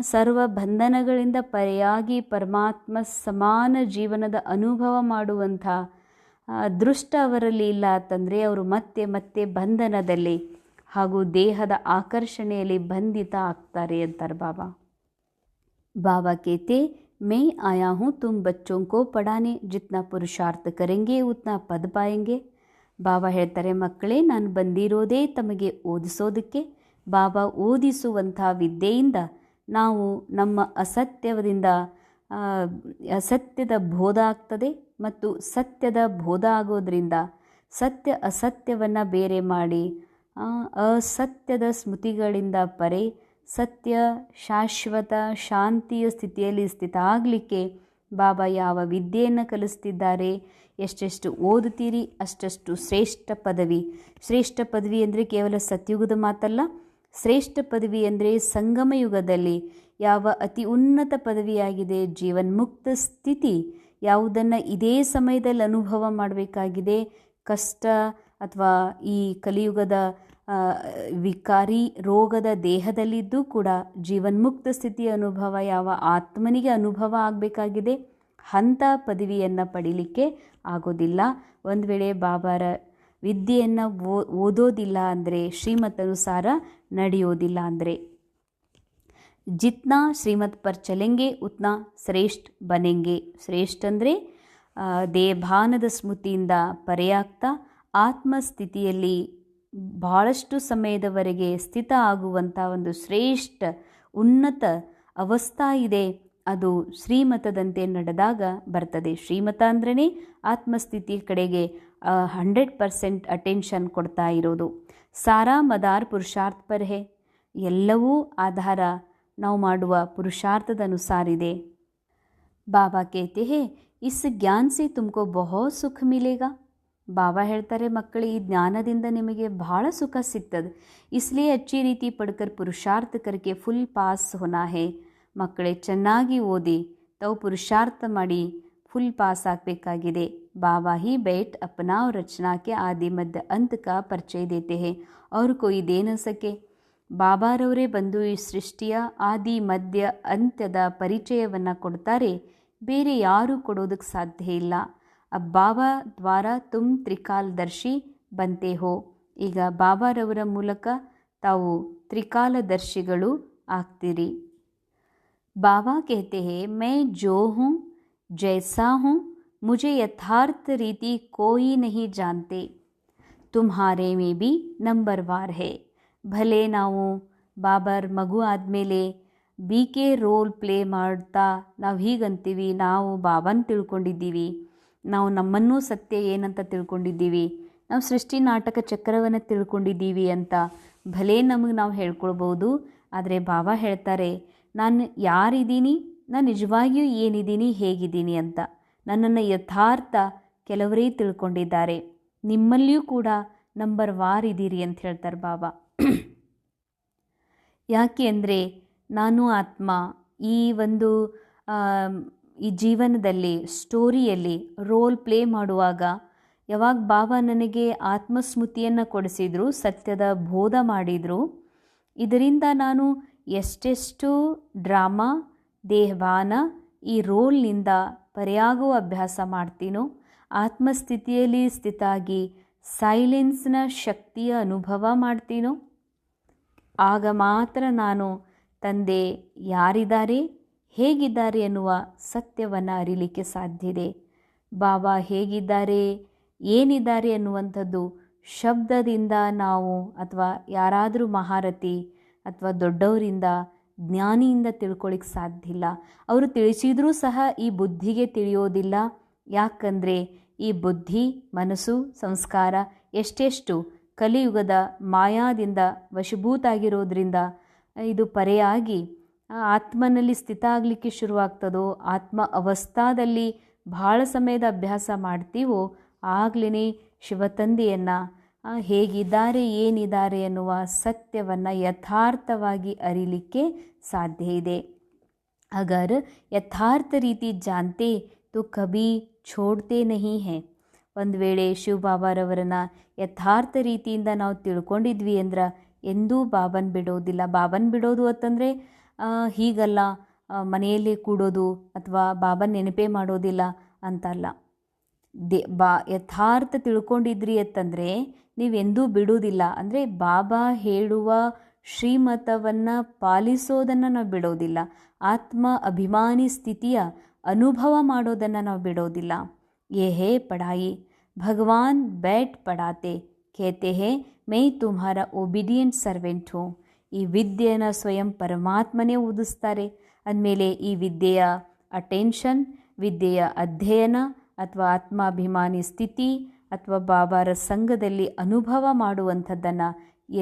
ಸರ್ವ ಬಂಧನಗಳಿಂದ ಪರೆಯಾಗಿ ಪರಮಾತ್ಮ ಸಮಾನ ಜೀವನದ ಅನುಭವ ಮಾಡುವಂಥ ಅದೃಷ್ಟ ಅವರಲ್ಲಿ ಇಲ್ಲ ಅಂತಂದರೆ ಅವರು ಮತ್ತೆ ಮತ್ತೆ ಬಂಧನದಲ್ಲಿ ಹಾಗೂ ದೇಹದ ಆಕರ್ಷಣೆಯಲ್ಲಿ ಬಂಧಿತ ಆಗ್ತಾರೆ ಅಂತಾರೆ ಬಾಬಾ. ಬಾಬಾ ಕೇತೆ ಮೈ ಆಯಾ ಹೂँ ತುಮ್ ಬಚ್ಚೋं को ಪಢಾನೆ, ಜಿತ್ನಾ ಪುರುಷಾರ್ಥ ಕರೆಂಗೆ ಉತ್ನಾ ಪದ ಪಾಯೆಂಗೆ. ಬಾಬಾ ಹೇಳ್ತಾರೆ, ಮಕ್ಕಳೇ ನಾನು ಬಂದಿರೋದೇ ತಮಗೆ ಓದಿಸೋದಕ್ಕೆ. ಬಾಬಾ ಓದಿಸುವಂಥ ವಿದ್ಯೆಯಿಂದ ನಾವು ನಮ್ಮ ಅಸತ್ಯದ ಬೋಧ ಆಗ್ತದೆ ಮತ್ತು ಸತ್ಯದ ಬೋಧ ಆಗೋದ್ರಿಂದ ಸತ್ಯ ಅಸತ್ಯವನ್ನು ಬೇರೆ ಮಾಡಿ ಅಸತ್ಯದ ಸ್ಮೃತಿಗಳಿಂದ ಪರೆ ಸತ್ಯ ಶಾಶ್ವತ ಶಾಂತಿಯ ಸ್ಥಿತಿಯಲ್ಲಿ ಸ್ಥಿತ ಆಗಲಿಕ್ಕೆ ಬಾಬಾ ಯಾವ ವಿದ್ಯೆಯನ್ನು ಕಲಿಸ್ತಿದ್ದಾರೆ. ಎಷ್ಟೆಷ್ಟು ಓದುತ್ತೀರಿ ಅಷ್ಟಷ್ಟು ಶ್ರೇಷ್ಠ ಪದವಿ. ಶ್ರೇಷ್ಠ ಪದವಿ ಅಂದರೆ ಕೇವಲ ಸತ್ಯುಗದ ಮಾತಲ್ಲ, ಶ್ರೇಷ್ಠ ಪದವಿ ಅಂದರೆ ಸಂಗಮ ಯುಗದಲ್ಲಿ ಯಾವ ಅತಿ ಉನ್ನತ ಪದವಿಯಾಗಿದೆ, ಜೀವನ್ಮುಕ್ತ ಸ್ಥಿತಿ ಯಾವುದನ್ನು ಇದೇ ಸಮಯದಲ್ಲಿ ಅನುಭವ ಮಾಡಬೇಕಾಗಿದೆ. ಕಷ್ಟ ಅಥವಾ ಈ ಕಲಿಯುಗದ ವಿಕಾರಿ ರೋಗದ ದೇಹದಲ್ಲಿದ್ದೂ ಕೂಡ ಜೀವನ್ಮುಕ್ತ ಸ್ಥಿತಿಯ ಅನುಭವ ಯಾವ ಆತ್ಮನಿಗೆ ಅನುಭವ ಆಗಬೇಕಾಗಿದೆ, ಅಂಥ ಪದವಿಯನ್ನು ಪಡೀಲಿಕ್ಕೆ ಆಗೋದಿಲ್ಲ. ಒಂದು ವೇಳೆ ಬಾಬಾರ ವಿದ್ಯೆಯನ್ನು ಓದೋದಿಲ್ಲ ಅಂದರೆ, ಶ್ರೀಮತ್ ಅನುಸಾರ ನಡೆಯೋದಿಲ್ಲ ಅಂದರೆ, ಜಿತ್ನಾ ಶ್ರೀಮತ್ ಪರ್ ಚಲೆಂಗೆ ಉತ್ನಾ ಶ್ರೇಷ್ಠ ಬನೆಂಗೆ. ಶ್ರೇಷ್ಠ ಅಂದರೆ ದೇಹಭಾನದ ಸ್ಮೃತಿಯಿಂದ ಪರೆಯಾಗ್ತಾ ಆತ್ಮಸ್ಥಿತಿಯಲ್ಲಿ ಬಹಳಷ್ಟು ಸಮಯದವರೆಗೆ ಸ್ಥಿತ ಆಗುವಂಥ ಒಂದು ಶ್ರೇಷ್ಠ ಉನ್ನತ ಅವಸ್ಥಾ ಇದೆ. ಅದು ಶ್ರೀಮತದಂತೆ ನಡೆದಾಗ ಬರ್ತದೆ. ಶ್ರೀಮತ ಅಂದ್ರೇ ಆತ್ಮಸ್ಥಿತಿಯ ಕಡೆಗೆ 100% ಅಟೆನ್ಷನ್ ಕೊಡ್ತಾ ಇರೋದು. ಸಾರಾ ಮದಾರ್ ಪುರುಷಾರ್ಥ ಪರ್ ಹೇ. ಎಲ್ಲವೂ ಆಧಾರ ನಾವು ಮಾಡುವ ಪುರುಷಾರ್ಥದ ಅನುಸಾರ ಇದೆ. ಬಾಬಾ ಕೇತೆ ಹೇ ಇಸ್ ಜ್ಞಾನ ಸೆ ತುಮಕೋ ಬಹುತ್ ಸುಖ ಮಿಲೇಗಾ. ಬಾಬಾ ಹೇಳ್ತಾರೆ, ಮಕ್ಕಳು ಈ ಜ್ಞಾನದಿಂದ ನಿಮಗೆ ಬಹಳ ಸುಖ ಸಿಗ್ತದೆ. ಇಸ್ಲಿಯೇ ಅಚ್ಚಿ ರೀತಿ ಪಡ್ಕರ್ ಪುರುಷಾರ್ಥ ಕರ್ಕೆ ಫುಲ್ ಪಾಸ್ ಹೋನಾ ಹೇ. ಮಕ್ಕಳೇ ಚೆನ್ನಾಗಿ ಓದಿ, ತಾವು ಪುರುಷಾರ್ಥ ಮಾಡಿ फुल पास ಆಗಬೇಕಾಗಿದೆ. बाबा ही बैठ अपना और रचना के आदि मध्य अंत का परिचय देते हैं और कोई दे न सके. ಬಾಬಾರವರೇ ಬಂದು ಈ ಸೃಷ್ಟಿಯ ಆದಿ ಮಧ್ಯ ಅಂತ್ಯದ ಪರಿಚಯವನ್ನು ಕೊಡ್ತಾರೆ, ಬೇರೆ ಯಾರೂ ಕೊಡೋದಕ್ಕೆ ಸಾಧ್ಯ ಇಲ್ಲ. अब बाबा द्वारा तुम त्रिकालदर्शी बनते हो. ಈಗ ಬಾಬಾರವರ ಮೂಲಕ ತಾವು ತ್ರಿಕಾಲದರ್ಶಿಗಳು ಆಗ್ತೀರಿ. बाबा कहते हैं मैं जो हूँ जैसा हूँ मुझे यथार्थ रीति कोई नहीं जानते. तुम्हारे में भी नंबरवार है. ಭಲೆ ನಾವು ಬಾಬರ್ ಮಗು ಆದಮೇಲೆ ಬಿ ಕೆ ರೋಲ್ ಪ್ಲೇ ಮಾಡ್ತಾ ನಾವು ಹೀಗಂತೀವಿ, ನಾವು ಬಾಬಾನ ತಿಳ್ಕೊಂಡಿದ್ದೀವಿ, ನಾವು ನಮ್ಮನ್ನೂ ಸತ್ಯ ಏನಂತ ತಿಳ್ಕೊಂಡಿದ್ದೀವಿ, ನಾವು ಸೃಷ್ಟಿ ನಾಟಕ ಚಕ್ರವನ್ನು ತಿಳ್ಕೊಂಡಿದ್ದೀವಿ ಅಂತ ಭಲೆ ನಮಗೆ ನಾವು ಹೇಳ್ಕೊಳ್ಬೋದು. ಆದರೆ ಬಾಬಾ ಹೇಳ್ತಾರೆ, ನಾನು ಯಾರಿದ್ದೀನಿ, ನಾನು ನಿಜವಾಗಿಯೂ ಏನಿದ್ದೀನಿ, ಹೇಗಿದ್ದೀನಿ ಅಂತ ನನ್ನನ್ನು ಯಥಾರ್ಥ ಕೆಲವರೇ ತಿಳ್ಕೊಂಡಿದ್ದಾರೆ. ನಿಮ್ಮಲ್ಲಿಯೂ ಕೂಡ ನಂಬರ್ ವಾರ್ ಇದ್ದೀರಿ ಅಂತ ಹೇಳ್ತಾರೆ ಬಾಬಾ. ಯಾಕೆ ಅಂದರೆ ನಾನು ಆತ್ಮ ಈ ಒಂದು ಈ ಜೀವನದಲ್ಲಿ ಸ್ಟೋರಿಯಲ್ಲಿ ರೋಲ್ ಪ್ಲೇ ಮಾಡುವಾಗ ಯಾವಾಗ ಬಾಬಾ ನನಗೆ ಆತ್ಮಸ್ಮೃತಿಯನ್ನು ಕೊಡಿಸಿದ್ರು, ಸತ್ಯದ ಬೋಧ ಮಾಡಿದರು, ಇದರಿಂದ ನಾನು ಎಷ್ಟೆಷ್ಟು ಡ್ರಾಮಾ ದೇಹಭಾನ ಈ ರೋಲ್ನಿಂದ ಪರ್ಯಾಗುವ ಅಭ್ಯಾಸ ಮಾಡ್ತೀನೋ, ಆತ್ಮಸ್ಥಿತಿಯಲ್ಲಿ ಸ್ಥಿತಾಗಿ ಸೈಲೆನ್ಸ್ನ ಶಕ್ತಿಯ ಅನುಭವ ಮಾಡ್ತೀನೋ, ಆಗ ಮಾತ್ರ ನಾನು ತಂದೆ ಯಾರಿದ್ದಾರೆ, ಹೇಗಿದ್ದಾರೆ ಎನ್ನುವ ಸತ್ಯವನ್ನು ಅರಿಲಿಕ್ಕೆ ಸಾಧ್ಯ ಇದೆ. ಬಾಬಾ ಹೇಗಿದ್ದಾರೆ, ಏನಿದ್ದಾರೆ ಅನ್ನುವಂಥದ್ದು ಶಬ್ದದಿಂದ ನಾವು ಅಥವಾ ಯಾರಾದರೂ ಮಹಾರಥಿ ಅಥವಾ ದೊಡ್ಡವರಿಂದ ಜ್ಞಾನಿಯಿಂದ ತಿಳ್ಕೊಳ್ಳಿಕ್ಕೆ ಸಾಧ್ಯ ಇಲ್ಲ. ಅವರು ತಿಳಿಸಿದರೂ ಸಹ ಈ ಬುದ್ಧಿಗೆ ತಿಳಿಯೋದಿಲ್ಲ. ಯಾಕಂದರೆ ಈ ಬುದ್ಧಿ, ಮನಸ್ಸು, ಸಂಸ್ಕಾರ ಎಷ್ಟೆಷ್ಟು ಕಲಿಯುಗದ ಮಾಯಾದಿಂದ ವಶಭೂತ ಆಗಿರೋದ್ರಿಂದ ಇದು ಪರೆಯಾಗಿ ಆತ್ಮನಲ್ಲಿ ಸ್ಥಿತ ಆಗಲಿಕ್ಕೆ ಶುರುವಾಗ್ತದೋ, ಆತ್ಮ ಅವಸ್ಥಾದಲ್ಲಿ ಬಹಳ ಸಮಯದ ಅಭ್ಯಾಸ ಮಾಡ್ತೀವೋ ಆಗಲೇ ಶಿವತಂದೆಯನ್ನು ಹೇಗಿದ್ದಾರೆ, ಏನಿದ್ದಾರೆ ಎನ್ನುವ ಸತ್ಯವನ್ನು ಯಥಾರ್ಥವಾಗಿ ಅರಿಲಿಕ್ಕೆ ಸಾಧ್ಯ ಇದೆ. ಅಗರ್ ಯಥಾರ್ಥ ರೀತಿ ಜಾನ್ತೆ ತೋ ಕಭಿ ಛೋಡ್ತೆ ನಹೀ ಹೈ. ಒಂದು ವೇಳೆ ಶಿವ ಬಾಬಾರವರನ್ನು ಯಥಾರ್ಥ ರೀತಿಯಿಂದ ನಾವು ತಿಳ್ಕೊಂಡಿದ್ವಿ ಅಂದ್ರೆ ಎಂದೂ ಬಾಬನ್ ಬಿಡೋದಿಲ್ಲ. ಬಾಬನ್ ಬಿಡೋದು ಅಂತಂದರೆ ಹೀಗಲ್ಲ ಮನೆಯಲ್ಲೇ ಕೂಡೋದು ಅಥವಾ ಬಾಬನ್ ನೆನಪೇ ಮಾಡೋದಿಲ್ಲ ಅಂತಲ್ಲ. ಯಥಾರ್ಥ ತಿಳ್ಕೊಂಡಿದ್ರಿ ಅಂತಂದರೆ ನೀವೆಂದೂ ಬಿಡೋದಿಲ್ಲ. ಅಂದರೆ ಬಾಬಾ ಹೇಳುವ ಶ್ರೀಮತವನ್ನು ಪಾಲಿಸೋದನ್ನು ನಾವು ಬಿಡೋದಿಲ್ಲ. ಆತ್ಮ ಅಭಿಮಾನಿ ಸ್ಥಿತಿಯ ಅನುಭವ ಮಾಡೋದನ್ನು ನಾವು ಬಿಡೋದಿಲ್ಲ. ಯೇ ಹೇ ಪಢಾಯಿ ಭಗವಾನ್ बैठ पढ़ाते कहते हैं मैं तुम्हारा ಒಬಿಡಿಯೆಂಟ್ ಸರ್ವೆಂಟ್ ಹೂँ. ಈ ವಿದ್ಯೆಯನ್ನು ಸ್ವಯಂ ಪರಮಾತ್ಮನೇ ಓದಿಸ್ತಾರೆ. ಅಂದಮೇಲೆ ಈ ವಿದ್ಯೆಯ ಅಟೆನ್ಷನ್, ವಿದ್ಯೆಯ ಅಧ್ಯಯನ ಅಥವಾ ಆತ್ಮಾಭಿಮಾನಿ ಸ್ಥಿತಿ ಅಥವಾ ಬಾಬಾರ ಸಂಘದಲ್ಲಿ ಅನುಭವ ಮಾಡುವಂಥದ್ದನ್ನು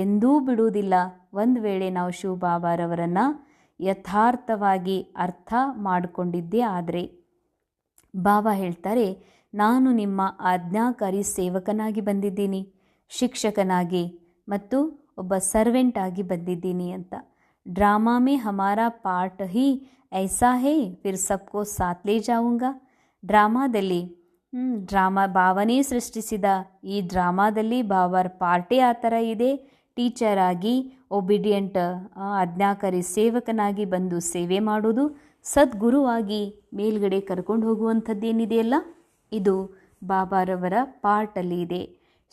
ಎಂದೂ ಬಿಡುವುದಿಲ್ಲ. ಒಂದು ವೇಳೆ ನಾವು ಶಿವ ಬಾಬಾರವರನ್ನು ಯಥಾರ್ಥವಾಗಿ ಅರ್ಥ ಮಾಡಿಕೊಂಡಿದ್ದೇ ಆದರೆ. ಬಾಬಾ ಹೇಳ್ತಾರೆ, ನಾನು ನಿಮ್ಮ ಆಜ್ಞಾಕಾರಿ ಸೇವಕನಾಗಿ ಬಂದಿದ್ದೀನಿ, ಶಿಕ್ಷಕನಾಗಿ ಮತ್ತು ಒಬ್ಬ ಸರ್ವೆಂಟ್ ಆಗಿ ಬಂದಿದ್ದೀನಿ ಅಂತ. ಡ್ರಾಮಾ ಮೇ ಹಮಾರಾ ಪಾರ್ಟ್ ಹಿ ಐಸಾ ಹೇ ಫಿರ್ ಸಬ್ಕೋ ಸಾಥ್ ಲೇ ಜಾऊंगा. ಡ್ರಾಮಾದಲ್ಲಿ ಬಾಬಾನೇ ಸೃಷ್ಟಿಸಿದ ಈ ಡ್ರಾಮಾದಲ್ಲಿ ಬಾಬಾರ ಪಾರ್ಟೇ ಆ ಥರ ಇದೆ. ಟೀಚರ್ ಆಗಿ ಒಬಿಡಿಯೆಂಟ್ ಆಜ್ಞಾಕಾರಿ ಸೇವಕನಾಗಿ ಬಂದು ಸೇವೆ ಮಾಡೋದು, ಸದ್ಗುರುವಾಗಿ ಮೇಲ್ಗಡೆ ಕರ್ಕೊಂಡು ಹೋಗುವಂಥದ್ದೇನಿದೆಯಲ್ಲ, ಇದು ಬಾಬಾರವರ ಪಾರ್ಟಲ್ಲಿ ಇದೆ.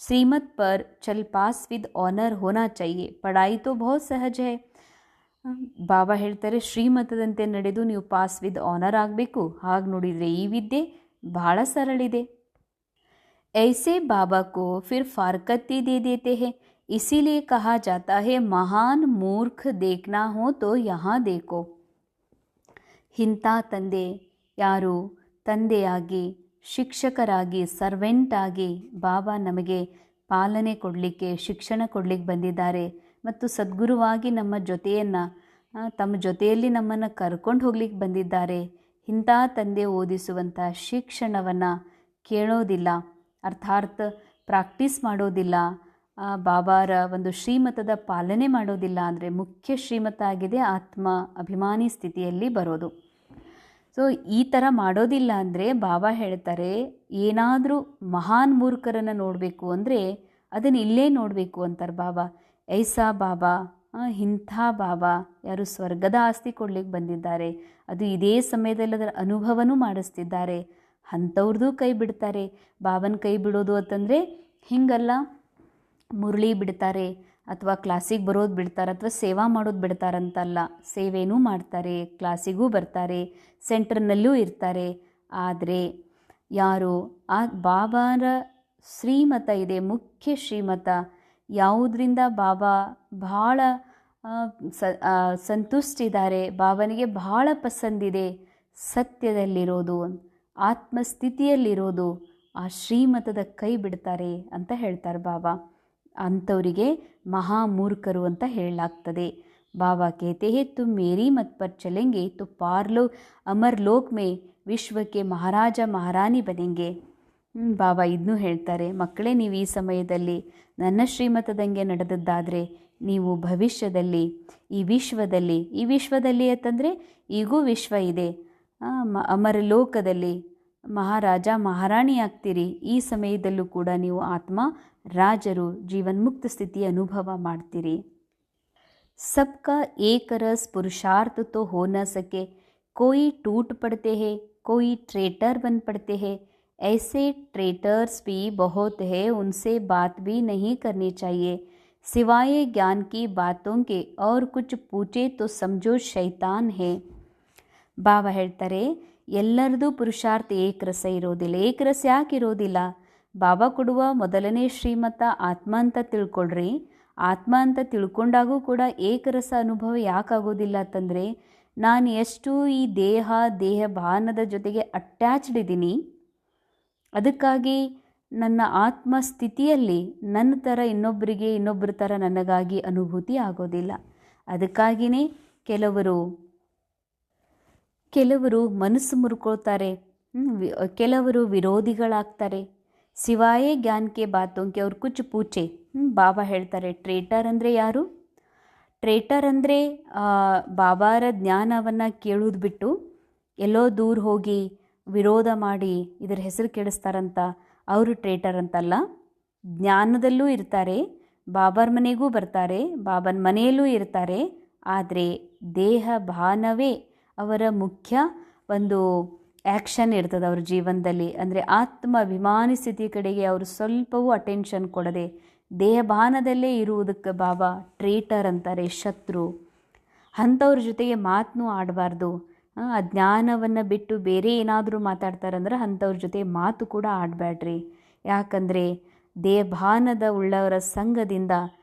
ಶ್ರೀಮತ್ ಪರ್ ಚಲ್ ಪಾಸ್ ವಿದ್ ಆನರ್ ಹೋನಾ ಚಾಹಿಯೆ, ಪಢಾಯಿ ತೋ ಬಹುತ್ ಸಹಜ ಹೈ. ಬಾಬಾ ಹೇಳ್ತಾರೆ, ಶ್ರೀಮತದಂತೆ ನಡೆದು ನೀವು ಪಾಸ್ ವಿದ್ ಆನರ್ ಆಗಬೇಕು. ಹಾಗೆ ನೋಡಿದರೆ ಈ ವಿದ್ಯೆ ಬಹಳ ಸರಳಿದೆ. ऐसे बाबा को फिर फारकती दे देते हैं. इसीलिए कहा जाता है महान मूर्ख देखना हो तो यहाँ देखो. ಇಂಥ ತಂದೆ ಯಾರು ತಂದೆಯಾಗಿ, ಶಿಕ್ಷಕರಾಗಿ, ಸರ್ವೆಂಟ್ ಆಗಿ ಬಾಬಾ ನಮಗೆ ಪಾಲನೆ ಕೊಡಲಿಕ್ಕೆ, ಶಿಕ್ಷಣ ಕೊಡಲಿಕ್ಕೆ ಬಂದಿದ್ದಾರೆ ಮತ್ತು ಸದ್ಗುರುವಾಗಿ ನಮ್ಮ ಜೊತೆಯನ್ನು ತಮ್ಮ ಜೊತೆಯಲ್ಲಿ ನಮ್ಮನ್ನು ಕರ್ಕೊಂಡು ಹೋಗ್ಲಿಕ್ಕೆ ಬಂದಿದ್ದಾರೆ. ಇಂಥ ತಂದೆ ಓದಿಸುವಂಥ ಶಿಕ್ಷಣವನ್ನು ಕೇಳೋದಿಲ್ಲ, ಅರ್ಥಾತ್ ಪ್ರಾಕ್ಟೀಸ್ ಮಾಡೋದಿಲ್ಲ, ಬಾಬಾರ ಒಂದು ಶ್ರೀಮತದ ಪಾಲನೆ ಮಾಡೋದಿಲ್ಲ. ಅಂದರೆ ಮುಖ್ಯ ಶ್ರೀಮತ ಆಗಿದೆ ಆತ್ಮ ಅಭಿಮಾನಿ ಸ್ಥಿತಿಯಲ್ಲಿ ಬರೋದು. ಸೊ ಈ ಥರ ಮಾಡೋದಿಲ್ಲ ಅಂದರೆ ಬಾಬಾ ಹೇಳ್ತಾರೆ, ಏನಾದರೂ ಮಹಾನ್ ಮೂರ್ಖರನ್ನು ನೋಡಬೇಕು ಅಂದರೆ ಅದನ್ನು ಇಲ್ಲೇ ನೋಡಬೇಕು ಅಂತಾರೆ ಬಾಬಾ. ಐಸಾ ಬಾಬಾ, ಇಂಥ ಬಾಬಾ ಯಾರು ಸ್ವರ್ಗದ ಆಸ್ತಿ ಕೊಡ್ಲಿಕ್ಕೆ ಬಂದಿದ್ದಾರೆ, ಅದು ಇದೇ ಸಮಯದಲ್ಲಿ ಅದರ ಅನುಭವನೂ ಮಾಡಿಸ್ತಿದ್ದಾರೆ, ಅಂಥವ್ರದ್ದು ಕೈ ಬಿಡ್ತಾರೆ. ಬಾಬನ ಕೈ ಬಿಡೋದು ಅಂತಂದರೆ ಹಿಂಗಲ್ಲ, ಮುರಳಿ ಬಿಡ್ತಾರೆ ಅಥವಾ ಕ್ಲಾಸಿಗೆ ಬರೋದು ಬಿಡ್ತಾರೆ ಅಥವಾ ಸೇವಾ ಮಾಡೋದು ಬಿಡ್ತಾರಂತಲ್ಲ. ಸೇವೆನೂ ಮಾಡ್ತಾರೆ, ಕ್ಲಾಸಿಗೂ ಬರ್ತಾರೆ, ಸೆಂಟರ್ನಲ್ಲೂ ಇರ್ತಾರೆ. ಆದರೆ ಯಾರು ಆ ಬಾಬಾರ ಶ್ರೀಮತ ಇದೆ, ಮುಖ್ಯ ಶ್ರೀಮತ, ಯಾವುದರಿಂದ ಬಾಬಾ ಭಾಳ ಸಂತುಷ್ಟಿದ್ದಾರೆ, ಬಾಬನಿಗೆ ಭಾಳ ಪಸಂದಿದೆ, ಸತ್ಯದಲ್ಲಿರೋದು, ಆತ್ಮಸ್ಥಿತಿಯಲ್ಲಿರೋದು, ಆ ಶ್ರೀಮತದ ಕೈ ಬಿಡ್ತಾರೆ ಅಂತ ಹೇಳ್ತಾರೆ ಬಾಬಾ. ಅಂಥವರಿಗೆ ಮಹಾಮೂರ್ಖರು ಅಂತ ಹೇಳಲಾಗ್ತದೆ. ಬಾಬಾ कहते हैं तुम मेरी मत पर चलेंगे तो पारलोक अमर लोक में ವಿಶ್ವಕ್ಕೆ ಮಹಾರಾಜ ಮಹಾರಾಣಿ ಬನೆಂಗೆ. ಬಾಬಾ ಇದನ್ನೂ ಹೇಳ್ತಾರೆ, ಮಕ್ಕಳೇ ನೀವು ಈ ಸಮಯದಲ್ಲಿ ನನ್ನ ಶ್ರೀಮತದಂಗೆ ನಡೆದದ್ದಾದರೆ ನೀವು ಭವಿಷ್ಯದಲ್ಲಿ ಈ ವಿಶ್ವದಲ್ಲಿ ಅಂತಂದರೆ ಈಗೂ ವಿಶ್ವ ಇದೆ, ಅಮರ ಲೋಕದಲ್ಲಿ ಮಹಾರಾಜ ಮಹಾರಾಣಿ ಆಗ್ತೀರಿ. ಈ ಸಮಯದಲ್ಲೂ ಕೂಡ ನೀವು ಆತ್ಮ ರಾಜರು, ಜೀವನ್ಮುಕ್ತ ಸ್ಥಿತಿ ಅನುಭವ ಮಾಡ್ತೀರಿ. सबका एक रस पुरुषार्थ तो हो न सके, कोई टूट पड़ते हैं, कोई ट्रेटर बन पड़ते हैं. ऐसे ट्रेटर्स भी बहुत है, उनसे बात भी नहीं करनी चाहिए. सिवाय ज्ञान की बातों के और कुछ पूछे तो समझो शैतान है. ಬಾಬಾ ಹೇಳ್ತಾರೆ, ಎಲ್ಲರದು ಪುರುಷಾರ್ಥ ಏಕರಸ ಇರೋದಿಲ್ಲ. ಏಕರಸ ಯಾಕೆ ಇರೋದಿಲ್ಲ? ಬಾಬಾ ಕೊಡುವ ಮೊದಲನೇ ಶ್ರೀಮತ ಆತ್ಮ ಅಂತ ತಿಳ್ಕೊಳ್ರಿ. ಆತ್ಮ ಅಂತ ತಿಳ್ಕೊಂಡಾಗೂ ಕೂಡ ಏಕರಸ ಅನುಭವ ಯಾಕಾಗೋದಿಲ್ಲ ಅಂತಂದರೆ, ನಾನು ಎಷ್ಟು ಈ ದೇಹ ಭಾನದ ಜೊತೆಗೆ ಅಟ್ಯಾಚ್ಡ್ ಇದ್ದೀನಿ, ಅದಕ್ಕಾಗಿ ನನ್ನ ಆತ್ಮ ಸ್ಥಿತಿಯಲ್ಲಿ ನನ್ನ ಥರ ಇನ್ನೊಬ್ಬರ ಥರ ನನಗಾಗಿ ಅನುಭೂತಿ ಆಗೋದಿಲ್ಲ. ಅದಕ್ಕಾಗಿಯೇ ಕೆಲವರು ಮನಸ್ಸು ಮುರ್ಕೊಳ್ತಾರೆ, ಕೆಲವರು ವಿರೋಧಿಗಳಾಗ್ತಾರೆ. ಸಿವಾಯೇ ಜ್ಞಾನಕ್ಕೆ ಬಾತೋಂಕೆ ಅವ್ರು ಕುಚ್ ಪೂಚೆ. ಬಾಬಾ ಹೇಳ್ತಾರೆ, ಟ್ರೇಟರ್ ಅಂದರೆ ಯಾರು? ಟ್ರೇಟರ್ ಅಂದರೆ ಬಾಬಾರ ಜ್ಞಾನವನ್ನು ಕೇಳೋದು ಬಿಟ್ಟು ಎಲ್ಲೋ ದೂರ ಹೋಗಿ ವಿರೋಧ ಮಾಡಿ ಇದರ ಹೆಸರು ಕೆಡಿಸ್ತಾರಂತ ಅವರು ಟ್ರೇಟರ್ ಅಂತಲ್ಲ. ಜ್ಞಾನದಲ್ಲೂ ಇರ್ತಾರೆ, ಬಾಬಾರ ಮನೆಗೂ ಬರ್ತಾರೆ, ಬಾಬನ ಮನೆಯಲ್ಲೂ ಇರ್ತಾರೆ. ಆದರೆ ದೇಹ ಭಾನವೇ ಅವರ ಮುಖ್ಯ ಒಂದು ಆ್ಯಕ್ಷನ್ ಇರ್ತದೆ ಅವ್ರ ಜೀವನದಲ್ಲಿ. ಅಂದರೆ ಆತ್ಮ ಅಭಿಮಾನಿ ಸ್ಥಿತಿ ಕಡೆಗೆ ಅವರು ಸ್ವಲ್ಪವೂ ಅಟೆನ್ಷನ್ ಕೊಡದೆ ದೇಹಭಾನದಲ್ಲೇ ಇರುವುದಕ್ಕೆ ಬಾಬಾ ಟ್ರೇಟರ್ ಅಂತಾರೆ, ಶತ್ರು. ಅಂಥವ್ರ ಜೊತೆಗೆ ಮಾತನ್ನೂ ಆಡಬಾರ್ದು. ಆ ಜ್ಞಾನವನ್ನು ಬಿಟ್ಟು ಬೇರೆ ಏನಾದರೂ ಮಾತಾಡ್ತಾರಂದ್ರೆ ಅಂಥವ್ರ ಜೊತೆ ಮಾತು ಕೂಡ ಆಡಬೇಡ್ರಿ. ಯಾಕಂದರೆ ದೇಹಭಾನದ ಉಳ್ಳವರ ಸಂಘದಿಂದ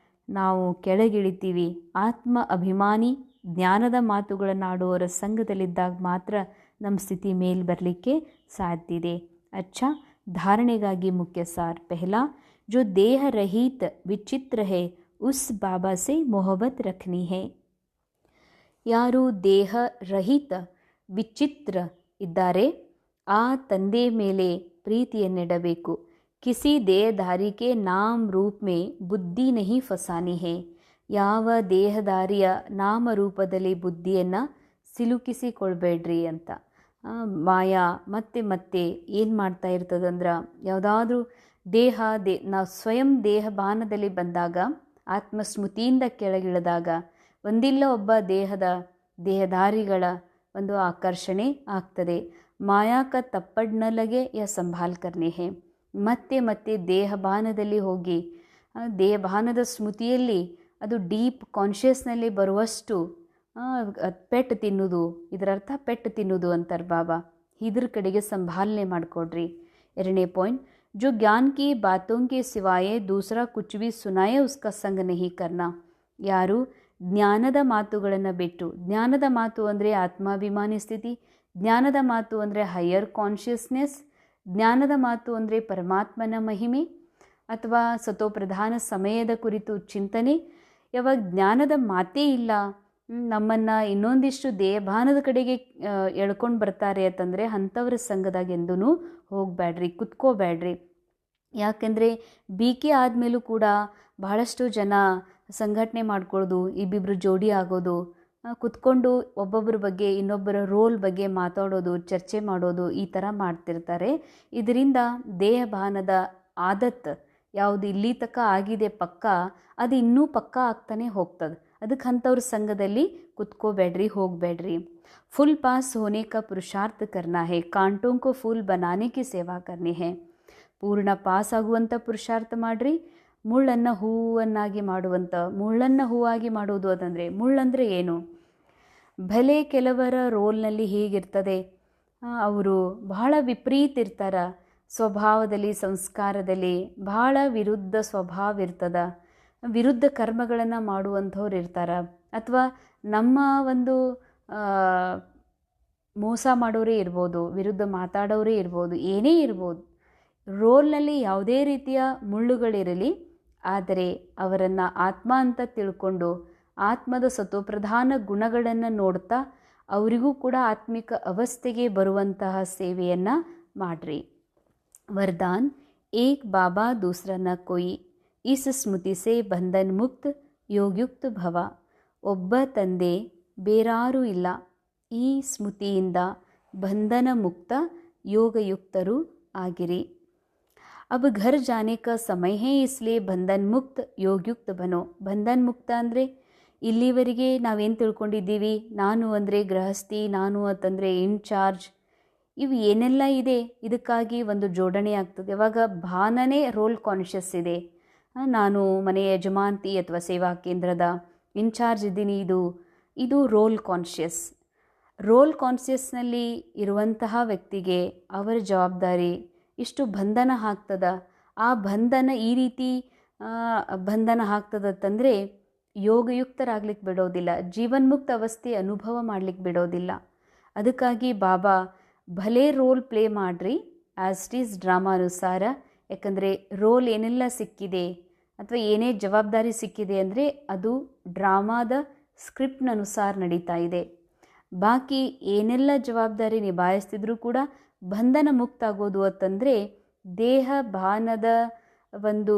ನಾವು ಕೆಳಗಿಳಿತೀವಿ. ಆತ್ಮ ಅಭಿಮಾನಿ ಜ್ಞಾನದ ಮಾತುಗಳನ್ನು ಆಡುವವರ ಸಂಘದಲ್ಲಿದ್ದಾಗ ಮಾತ್ರ ನಮ್ಮ ಸ್ಥಿತಿ ಮೇಲೆ ಬರಲಿಕ್ಕೆ ಸಾಧ್ಯ ಇದೆ. ಅಚ್ಚಾ, धारणेಗಾಗಿ मुख्य सार पहला, जो देह रहित विचित्र है उस बाबा से मोहब्बत रखनी है. ಯಾರು ದೇಹ ರಹಿತ ವಿಚಿತ್ರ ಇದ್ದಾರೆ ಆ ತಂದೆ ಮೇಲೆ ಪ್ರೀತಿಯನ್ನಿಡಬೇಕು. ಕಿಸಿ ದೇಹಧಾರಿ ಕೆ ನಾಮ್ ರೂಪ್ ಮೇ ಬುದ್ಧಿ ನಹಿ ಫಸಾನಿ ಹೇ. ಯಾವ ದೇಹಧಾರಿಯ ನಾಮರೂಪದಲ್ಲಿ ಬುದ್ಧಿಯನ್ನು ಸಿಲುಕಿಸಿಕೊಳ್ಬೇಡ್ರಿ ಅಂತ. ಮಾಯಾ ಮತ್ತೆ ಏನು ಮಾಡ್ತಾ ಇರ್ತದಂದ್ರೆ, ಯಾವುದಾದ್ರೂ ನಾವು ಸ್ವಯಂ ದೇಹಭಾನದಲ್ಲಿ ಬಂದಾಗ, ಆತ್ಮಸ್ಮೃತಿಯಿಂದ ಕೆಳಗಿಳಿದಾಗ ಒಂದಿಲ್ಲ ಒಬ್ಬ ದೇಹಧಾರಿಗಳ ಒಂದು ಆಕರ್ಷಣೆ ಆಗ್ತದೆ. ಮಾಯಾ ಕ ತಪ್ಪಡ್ ನ ಲಗೆ ಯಾ ಸಂಭಾಲ್ ಕರ್ನೆ ಹೇ. ಮತ್ತೆ ದೇಹಭಾನದಲ್ಲಿ ಹೋಗಿ ದೇಹಭಾನದ ಸ್ಮೃತಿಯಲ್ಲಿ ಅದು ಡೀಪ್ ಕಾನ್ಷಿಯಸ್ನಲ್ಲಿ ಬರುವಷ್ಟು ಪೆಟ್ಟು ತಿನ್ನೋದು, ಇದರರ್ಥ ಪೆಟ್ಟು ತಿನ್ನೋದು ಅಂತಾರೆ ಬಾಬಾ. ಇದ್ರ ಕಡೆಗೆ ಸಂಭಾಲನೆ ಮಾಡಿಕೊಡ್ರಿ. ಎರಡನೇ ಪಾಯಿಂಟ್, जो ज्ञान की बातों के सिवाय दूसरा कुछ भी सुनाए उसका संग नहीं करना. ಯಾರು ಜ್ಞಾನದ ಮಾತುಗಳನ್ನು ಬಿಟ್ಟು, ಜ್ಞಾನದ ಮಾತು ಅಂದರೆ ಆತ್ಮಾಭಿಮಾನಿ ಸ್ಥಿತಿ, ಜ್ಞಾನದ ಮಾತು ಅಂದರೆ ಹೈಯರ್ ಕಾನ್ಷಿಯಸ್ನೆಸ್, ಜ್ಞಾನದ ಮಾತು ಅಂದರೆ ಪರಮಾತ್ಮನ ಮಹಿಮೆ ಅಥವಾ ಸತೋಪ್ರಧಾನ ಸಮಯದ ಕುರಿತು ಚಿಂತನೆ. ಯಾವಾಗ ಜ್ಞಾನದ ಮಾತೇ ಇಲ್ಲ, ನಮ್ಮನ್ನು ಇನ್ನೊಂದಿಷ್ಟು ದೇಹಭಾನದ ಕಡೆಗೆ ಎಳ್ಕೊಂಡು ಬರ್ತಾರೆ ಅಂತಂದರೆ ಅಂಥವ್ರ ಸಂಘದಾಗ ಎಂದೂ ಹೋಗಬೇಡ್ರಿ, ಕುತ್ಕೋಬೇಡ್ರಿ. ಯಾಕೆಂದರೆ BK ಆದಮೇಲೂ ಕೂಡ ಬಹಳಷ್ಟು ಜನ ಸಂಘಟನೆ ಮಾಡ್ಕೊಳ್ಳೋದು, ಇಬ್ಬಿಬ್ಬರು ಜೋಡಿ ಆಗೋದು, ಕುತ್ಕೊಂಡು ಒಬ್ಬೊಬ್ಬರ ಬಗ್ಗೆ ಇನ್ನೊಬ್ಬರ ರೋಲ್ ಬಗ್ಗೆ ಮಾತಾಡೋದು, ಚರ್ಚೆ ಮಾಡೋದು ಈ ಥರ ಮಾಡ್ತಿರ್ತಾರೆ. ಇದರಿಂದ ದೇಹಭಾನದ ಆದತ್ ಯಾವುದು ಇಲ್ಲಿ ತನಕ ಆಗಿದೆ ಪಕ್ಕ, ಅದು ಇನ್ನೂ ಪಕ್ಕ ಆಗ್ತಾನೆ ಹೋಗ್ತದೆ. ಅದಕ್ಕೆ ಅಂಥವ್ರ ಸಂಘದಲ್ಲಿ ಕುತ್ಕೋಬೇಡ್ರಿ, ಹೋಗಬೇಡ್ರಿ. ಫುಲ್ ಪಾಸ್ ಹೋನೆ ಕಾ ಪುರುಷಾರ್ಥ ಕರ್ನಾ ಹೇ, ಕಾಂಟೋಂ ಕೋ ಫೂಲ್ ಬನಾನೆ ಕಿ ಸೇವಾ ಕರ್ನಿ ಹೇ. ಪೂರ್ಣ ಪಾಸ್ ಆಗುವಂಥ ಪುರುಷಾರ್ಥ ಮಾಡಿರಿ. ಮುಳ್ಳನ್ನು ಹೂವನ್ನಾಗಿ ಮಾಡುವಂಥ, ಮುಳ್ಳನ್ನು ಹೂವಾಗಿ ಮಾಡುವುದು ಅದಂದರೆ, ಮುಳ್ಳಂದರೆ ಏನು? ಭಲೆ ಕೆಲವರ ರೋಲ್ನಲ್ಲಿ ಹೀಗಿರ್ತದೆ, ಅವರು ಬಹಳ ವಿಪರೀತ ಇರ್ತಾರೆ, ಸ್ವಭಾವದಲ್ಲಿ ಸಂಸ್ಕಾರದಲ್ಲಿ ಬಹಳ ವಿರುದ್ಧ ಸ್ವಭಾವ ಇರ್ತದ, ವಿರುದ್ಧ ಕರ್ಮಗಳನ್ನು ಮಾಡುವಂಥವ್ರು ಇರ್ತಾರೆ. ಅಥವಾ ನಮ್ಮ ಒಂದು ಮೋಸ ಮಾಡೋರೇ ಇರ್ಬೋದು, ವಿರುದ್ಧ ಮಾತಾಡೋರೇ ಇರ್ಬೋದು, ಏನೇ ಇರ್ಬೋದು. ರೋಲ್ನಲ್ಲಿ ಯಾವುದೇ ರೀತಿಯ ಮುಳ್ಳುಗಳಿರಲಿ, ಆದರೆ ಅವರನ್ನು ಆತ್ಮ ಅಂತ ತಿಳ್ಕೊಂಡು ಆತ್ಮದ ಸತೋಪ್ರಧಾನ ಗುಣಗಳನ್ನು ನೋಡ್ತಾ ಅವರಿಗೂ ಕೂಡ ಆತ್ಮಿಕ ಅವಸ್ಥೆಗೆ ಬರುವಂತಹ ಸೇವೆಯನ್ನು ಮಾಡಿರಿ. वरदान, एक बाबा दूसरा न कोई, इस स्मृति से बंधन मुक्त ಯೋಗಯುಕ್ತ ಭವ. ಒಬ್ಬ ತಂದೆ ಬೇರಾರೂ ಇಲ್ಲ, ಈ ಸ್ಮೃತಿಯಿಂದ ಬಂಧನ ಮುಕ್ತ ಯೋಗಯುಕ್ತರು ಆಗಿರಿ. अब घर जाने का समय है, इसलिए बंधन मुक्त ಯೋಗಯುಕ್ತ ಬನೋ. ಬಂಧನ್ ಮುಕ್ತ ಅಂದರೆ ಇಲ್ಲಿವರೆಗೆ ನಾವೇನು ತಿಳ್ಕೊಂಡಿದ್ದೀವಿ, ನಾನು ಅಂದರೆ ಗೃಹಸ್ಥಿ, ನಾನು ಅಂತಂದರೆ ಇನ್ಚಾರ್ಜ್, ಇವು ಏನೆಲ್ಲ ಇದೆ, ಇದಕ್ಕಾಗಿ ಒಂದು ಜೋಡಣೆ ಆಗ್ತದೆ. ಯಾವಾಗ ಭಾನನೇ ರೋಲ್ ಕಾನ್ಷಿಯಸ್ ಇದೆ, ನಾನು ಮನೆಯ ಯಜಮಾಂತಿ ಅಥವಾ ಸೇವಾ ಕೇಂದ್ರದ ಇನ್ಚಾರ್ಜ್ ಇದ್ದೀನಿ, ಇದು ರೋಲ್ ಕಾನ್ಷಿಯಸ್. ರೋಲ್ ಕಾನ್ಷಿಯಸ್ನಲ್ಲಿ ಇರುವಂತಹ ವ್ಯಕ್ತಿಗೆ ಅವರ ಜವಾಬ್ದಾರಿ ಇಷ್ಟು ಬಂಧನ ಆಗ್ತದ. ಆ ಬಂಧನ ಈ ರೀತಿ ಬಂಧನ ಆಗ್ತದಂತಂದರೆ ಯೋಗಯುಕ್ತರಾಗ್ಲಿಕ್ಕೆ ಬಿಡೋದಿಲ್ಲ, ಜೀವನ್ಮುಕ್ತ ಅವಸ್ಥೆ ಅನುಭವ ಮಾಡ್ಲಿಕ್ಕೆ ಬಿಡೋದಿಲ್ಲ. ಅದಕ್ಕಾಗಿ ಬಾಬಾ ಭಲೇ ರೋಲ್ ಪ್ಲೇ ಮಾಡಿರಿ, ಆ್ಯಸ್ ಇಟ್ ಈಸ್ ಡ್ರಾಮಾ ಅನುಸಾರ. ಯಾಕಂದರೆ ರೋಲ್ ಏನೆಲ್ಲ ಸಿಕ್ಕಿದೆ ಅಥವಾ ಏನೇ ಜವಾಬ್ದಾರಿ ಸಿಕ್ಕಿದೆ ಅಂದರೆ ಅದು ಡ್ರಾಮಾದ ಸ್ಕ್ರಿಪ್ಟ್ನ ಅನುಸಾರ ನಡೀತಾ ಇದೆ. ಬಾಕಿ ಏನೆಲ್ಲ ಜವಾಬ್ದಾರಿ ನಿಭಾಯಿಸ್ತಿದ್ರೂ ಕೂಡ ಬಂಧನ ಮುಕ್ತ ಆಗೋದು ಅಂತಂದರೆ ದೇಹ ಭಾನದ ಒಂದು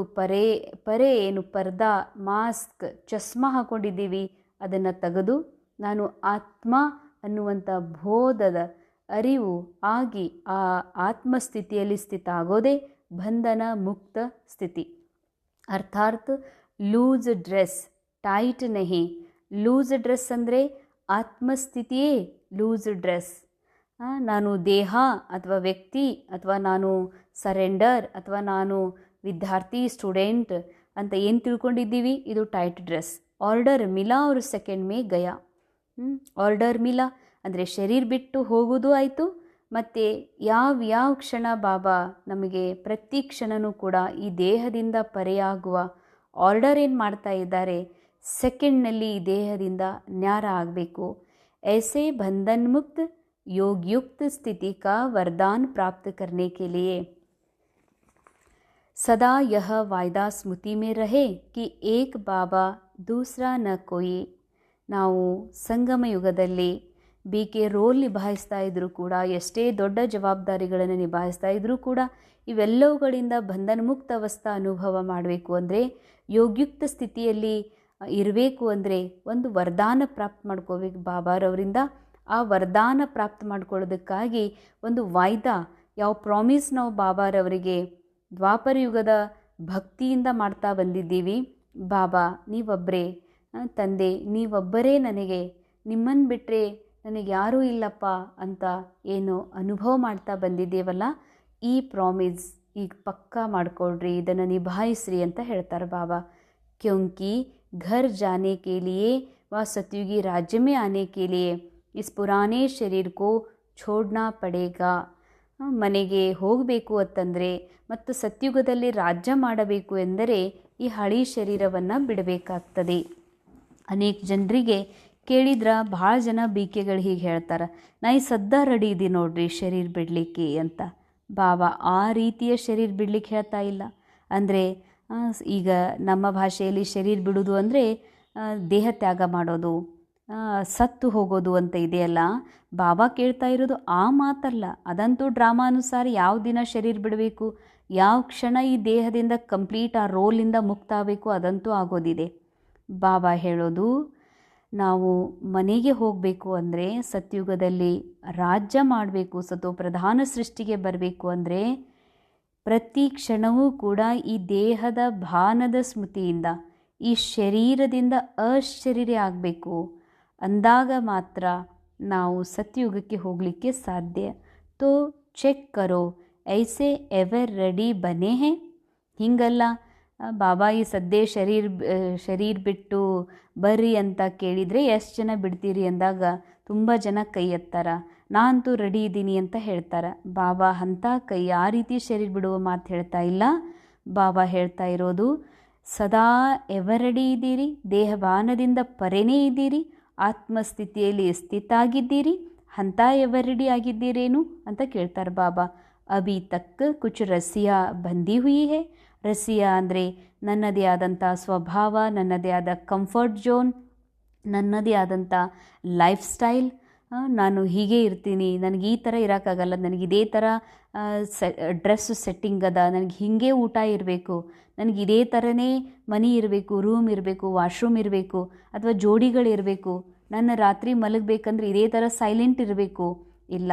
ಪರೆ ಏನು ಪರ್ದಾ, ಮಾಸ್ಕ್, ಚಸ್ಮಾ ಹಾಕ್ಕೊಂಡಿದ್ದೀವಿ, ಅದನ್ನು ತೆಗೆದು ನಾನು ಆತ್ಮ ಅನ್ನುವಂಥ ಬೋಧದ ಅರಿವು ಆಗಿ ಆ ಆತ್ಮಸ್ಥಿತಿಯಲ್ಲಿ ಸ್ಥಿತ ಆಗೋದೇ ಬಂಧನ ಮುಕ್ತ ಸ್ಥಿತಿ. ಅರ್ಥಾತ್ ಲೂಸ್ ಡ್ರೆಸ್ ಟೈಟ್ ನಹಿ. ಲೂಸ್ ಡ್ರೆಸ್ ಅಂದರೆ ಆತ್ಮಸ್ಥಿತಿಯೇ ಲೂಸ್ ಡ್ರೆಸ್. ನಾನು ದೇಹ ಅಥವಾ ವ್ಯಕ್ತಿ ಅಥವಾ ನಾನು ಸರೆಂಡರ್ ಅಥವಾ ನಾನು ವಿದ್ಯಾರ್ಥಿ ಸ್ಟೂಡೆಂಟ್ ಅಂತ ಏನು ತಿಳ್ಕೊಂಡಿದ್ದೀವಿ, ಇದು ಟೈಟ್ ಡ್ರೆಸ್. ಆರ್ಡರ್ ಮಿಲಾ ಅವ್ರ ಸೆಕೆಂಡ್ ಮೇ ಗಯಾ. ಆರ್ಡರ್ ಮಿಲಾ ಅಂದರೆ ಶರೀರ ಬಿಟ್ಟು ಹೋಗೋದು ಆಯಿತು, ಮತ್ತು ಯಾವ ಕ್ಷಣ ಬಾಬಾ ನಮಗೆ ಪ್ರತಿ ಕ್ಷಣವೂ ಕೂಡ ಈ ದೇಹದಿಂದ ಪರೆಯಾಗುವ ಆರ್ಡರ್ ಏನು ಮಾಡ್ತಾ ಇದ್ದಾರೆ, ಸೆಕೆಂಡ್ನಲ್ಲಿ ಈ ದೇಹದಿಂದ ನ್ಯಾರ ಆಗಬೇಕು. ऐसे बंधन मुक्त योगयुक्त स्थिति का वरदान प्राप्त करने के लिए सदा यह वायदा स्मृति में रहे कि एक बाबा दूसरा न कोई. ನಾವು ಸಂಗಮ ಯುಗದಲ್ಲಿ ಬೇಕೆ ರೋಲ್ ನಿಭಾಯಿಸ್ತಾ ಇದ್ರೂ ಕೂಡ, ಎಷ್ಟೇ ದೊಡ್ಡ ಜವಾಬ್ದಾರಿಗಳನ್ನು ನಿಭಾಯಿಸ್ತಾ ಇದ್ರೂ ಕೂಡ, ಇವೆಲ್ಲವುಗಳಿಂದ ಬಂಧನ ಮುಕ್ತ ಅವಸ್ಥಾ ಅನುಭವ ಮಾಡಬೇಕು ಅಂದರೆ, ಯೋಗಯುಕ್ತ ಸ್ಥಿತಿಯಲ್ಲಿ ಇರಬೇಕು ಅಂದರೆ ಒಂದು ವರದಾನ ಪ್ರಾಪ್ತ ಮಾಡ್ಕೋಬೇಕು ಬಾಬಾರವರಿಂದ. ಆ ವರದಾನ ಪ್ರಾಪ್ತ ಮಾಡ್ಕೊಳ್ಳೋದಕ್ಕಾಗಿ ಒಂದು ವಾಯ್ದಾ, ಯಾವ ಪ್ರಾಮಿಸ್ ನಾವು ಬಾಬಾರವರಿಗೆ ದ್ವಾಪರ ಯುಗದ ಭಕ್ತಿಯಿಂದ ಮಾಡ್ತಾ ಬಂದಿದ್ದೀವಿ. ಬಾಬಾ ನೀವೊಬ್ಬರೇ ತಂದೆ, ನೀವೊಬ್ಬರೇ ನನಗೆ, ನಿಮ್ಮನ್ನು ಬಿಟ್ಟರೆ ನನಗೆ ಯಾರೂ ಇಲ್ಲಪ್ಪ ಅಂತ ಏನು ಅನುಭವ ಮಾಡ್ತಾ ಬಂದಿದ್ದೇವಲ್ಲ, ಈ ಪ್ರಾಮಿಸ್ ಈಗ ಪಕ್ಕಾ ಮಾಡಿಕೊಡ್ರಿ, ಇದನ್ನು ನಿಭಾಯಿಸ್ರಿ ಅಂತ ಹೇಳ್ತಾರೆ ಬಾಬಾ. ಕ್ಯೋಂಕಿ घर जाने के लिए व सतयुगी राज्य में आने के लिए इस पुराने शरीर को छोड़ना पड़ेगा. ಮನೆಗೆ ಹೋಗಬೇಕು ಅಂತಂದರೆ ಮತ್ತು ಸತ್ಯುಗದಲ್ಲಿ ರಾಜ್ಯ ಮಾಡಬೇಕು ಎಂದರೆ ಈ ಹಳಿ ಶರೀರವನ್ನು ಬಿಡಬೇಕಾಗ್ತದೆ. ಅನೇಕ ಜನರಿಗೆ ಕೇಳಿದ್ರೆ ಭಾಳ ಜನ ಬೀಕೆಗಳು ಹೀಗೆ ಹೇಳ್ತಾರೆ, ನಾ ಈ ಸದ್ದ ರೆಡಿ ಇದ್ದೀನಿ ನೋಡ್ರಿ ಶರೀರ ಬಿಡಲಿಕ್ಕೆ ಅಂತ. ಬಾಬಾ ಆ ರೀತಿಯ ಶರೀರ ಬಿಡಲಿಕ್ಕೆ ಹೇಳ್ತಾ ಇಲ್ಲ. ಅಂದರೆ ಈಗ ನಮ್ಮ ಭಾಷೆಯಲ್ಲಿ ಶರೀರ ಬಿಡೋದು ಅಂದರೆ ದೇಹ ತ್ಯಾಗ ಮಾಡೋದು, ಸತ್ತು ಹೋಗೋದು ಅಂತ ಇದೆಯಲ್ಲ. ಬಾಬಾ ಕೇಳ್ತಾ ಇರೋದು ಆ ಮಾತಲ್ಲ. ಅದಂತೂ ಡ್ರಾಮಾ ಅನುಸಾರ ಯಾವ ದಿನ ಶರೀರ ಬಿಡಬೇಕು, ಯಾವ ಕ್ಷಣ ಈ ದೇಹದಿಂದ ಕಂಪ್ಲೀಟ್ ಆ ರೋಲಿಂದ ಮುಕ್ತ ಆಗಬೇಕು, ಅದಂತೂ ಆಗೋದಿದೆ. ಬಾಬಾ ಹೇಳೋದು ನಾವು ಮನೆಗೆ ಹೋಗಬೇಕು ಅಂದರೆ, ಸತ್ಯುಗದಲ್ಲಿ ರಾಜ್ಯ ಮಾಡಬೇಕು, ಸತೋಪ್ರಧಾನ ಸೃಷ್ಟಿಗೆ ಬರಬೇಕು ಅಂದರೆ ಪ್ರತಿ ಕ್ಷಣವೂ ಕೂಡ ಈ ದೇಹದ ಭಾನದ ಸ್ಮೃತಿಯಿಂದ, ಈ ಶರೀರದಿಂದ ಅಶರೀರಿ ಆಗಬೇಕು. ಅಂದಾಗ ಮಾತ್ರ ನಾವು ಸತ್ಯುಗಕ್ಕೆ ಹೋಗಲಿಕ್ಕೆ ಸಾಧ್ಯ. ತೋ ಚೆಕ್ ಕರೋ, ಐಸೆ ಎವರ್ ರೆಡಿ ಬನೆ ಹೇ. ಹಿಂಗಲ್ಲ ಬಾಬಾ ಈ ಸದ್ಯ ಶರೀರ ಬಿಟ್ಟು ಬರ್ರಿ ಅಂತ ಕೇಳಿದರೆ ಎಷ್ಟು ಜನ ಬಿಡ್ತೀರಿ ಅಂದಾಗ ತುಂಬ ಜನ ಕೈ ಎತ್ತಾರ. ನಾನಂತೂ ರೆಡಿ ಇದ್ದೀನಿ ಅಂತ ಹೇಳ್ತಾರೆ. ಬಾಬಾ ಅಂಥ ಕೈ ಆ ರೀತಿ ಶರೀರ ಬಿಡುವ ಮಾತು ಹೇಳ್ತಾ ಇಲ್ಲ. ಬಾಬಾ ಹೇಳ್ತಾ ಇರೋದು ಸದಾ ಎವರ್ ರೆಡಿ ಇದ್ದೀರಿ, ದೇಹಭಾನದಿಂದ ಪರೆನೇ ಇದ್ದೀರಿ, ಆತ್ಮಸ್ಥಿತಿಯಲ್ಲಿ ಸ್ಥಿತಾಗಿದ್ದೀರಿ, ಅಂಥ ಎವರ್ ರೆಡಿ ಆಗಿದ್ದೀರೇನು ಅಂತ ಕೇಳ್ತಾರೆ ಬಾಬಾ. ಅಭಿ ತಕ್ ಕುಚ್ ರಸಿಯಾ ಬಂದಿ ಹುಯಿ ಹೇ. ರಸಿಯಾ ಅಂದರೆ ನನ್ನದೇ ಆದಂಥ ಸ್ವಭಾವ, ನನ್ನದೇ ಆದ ಕಂಫರ್ಟ್ ಝೋನ್, ನನ್ನದೇ ಆದಂಥ ಲೈಫ್ ಸ್ಟೈಲ್. ನಾನು ಹೀಗೆ ಇರ್ತೀನಿ, ನನಗೆ ಈ ಥರ ಇರೋಕ್ಕಾಗಲ್ಲ, ನನಗೆ ಇದೇ ಥರ ಡ್ರೆಸ್ ಸೆಟ್ಟಿಂಗ್ ಅದ, ನನಗೆ ಹೀಗೆ ಊಟ ಇರಬೇಕು, ನನಗೆ ಇದೇ ಥರನೇ ಮನೆ ಇರಬೇಕು, ರೂಮ್ ಇರಬೇಕು, ವಾಶ್ರೂಮ್ ಇರಬೇಕು, ಅಥವಾ ಜೋಡಿಗಳಿರಬೇಕು, ನನ್ನ ರಾತ್ರಿ ಮಲಗಬೇಕಂದ್ರೆ ಇದೇ ಥರ ಸೈಲೆಂಟ್ ಇರಬೇಕು. ಇಲ್ಲ,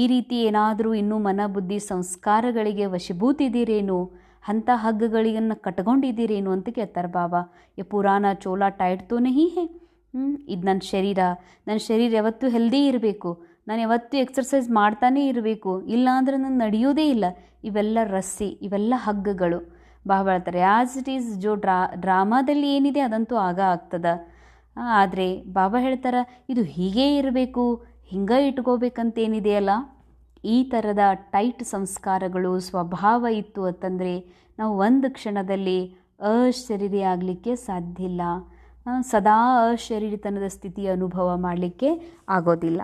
ಈ ರೀತಿ ಏನಾದರೂ ಇನ್ನೂ ಮನ ಬುದ್ಧಿ ಸಂಸ್ಕಾರಗಳಿಗೆ ವಶೀಭೂತಿದ್ದೀರೇನು, ಅಂಥ ಹಗ್ಗಗಳಿಗನ್ನು ಕಟ್ಕೊಂಡಿದ್ದೀರೇನು ಅಂತ ಕೇಳ್ತಾರೆ ಬಾಬಾ. ಈ ಪುರಾಣ ಚೋಲ ಟೈಟ್ ತೋ ನಹಿ ಹೇ. ಇದು ನನ್ನ ಶರೀರ ಯಾವತ್ತೂ ಹೆಲ್ದಿ ಇರಬೇಕು, ನಾನು ಯಾವತ್ತೂ ಎಕ್ಸರ್ಸೈಸ್ ಮಾಡ್ತಾನೇ ಇರಬೇಕು, ಇಲ್ಲ ಅಂದರೆ ನಾನು ನಡೆಯೋದೇ ಇಲ್ಲ. ಇವೆಲ್ಲ ರಸ್ಸಿ, ಇವೆಲ್ಲ ಹಗ್ಗಗಳು. ಬಾಬಾ ಹೇಳ್ತಾರೆ ಆ್ಯಸ್ ಇಟ್ ಈಸ್ ಜೋ ಡ್ರಾಮಾದಲ್ಲಿ ಏನಿದೆ ಅದಂತೂ ಆಗ್ತದ. ಆದರೆ ಬಾಬಾ ಹೇಳ್ತಾರೆ ಇದು ಹೀಗೇ ಇರಬೇಕು, ಹಿಂಗೆ ಇಟ್ಕೋಬೇಕಂತೇನಿದೆಯಲ್ಲ, ಈ ಥರದ ಟೈಟ್ ಸಂಸ್ಕಾರಗಳು ಸ್ವಭಾವ ಇತ್ತು ಅಂತಂದರೆ ನಾವು ಒಂದು ಕ್ಷಣದಲ್ಲಿ ಅಶರೀರಿ ಆಗಲಿಕ್ಕೆ ಸಾಧ್ಯ ಇಲ್ಲ. ಸದಾ ಅಶರೀರಿತನದ ಸ್ಥಿತಿಯ ಅನುಭವ ಮಾಡಲಿಕ್ಕೆ ಆಗೋದಿಲ್ಲ.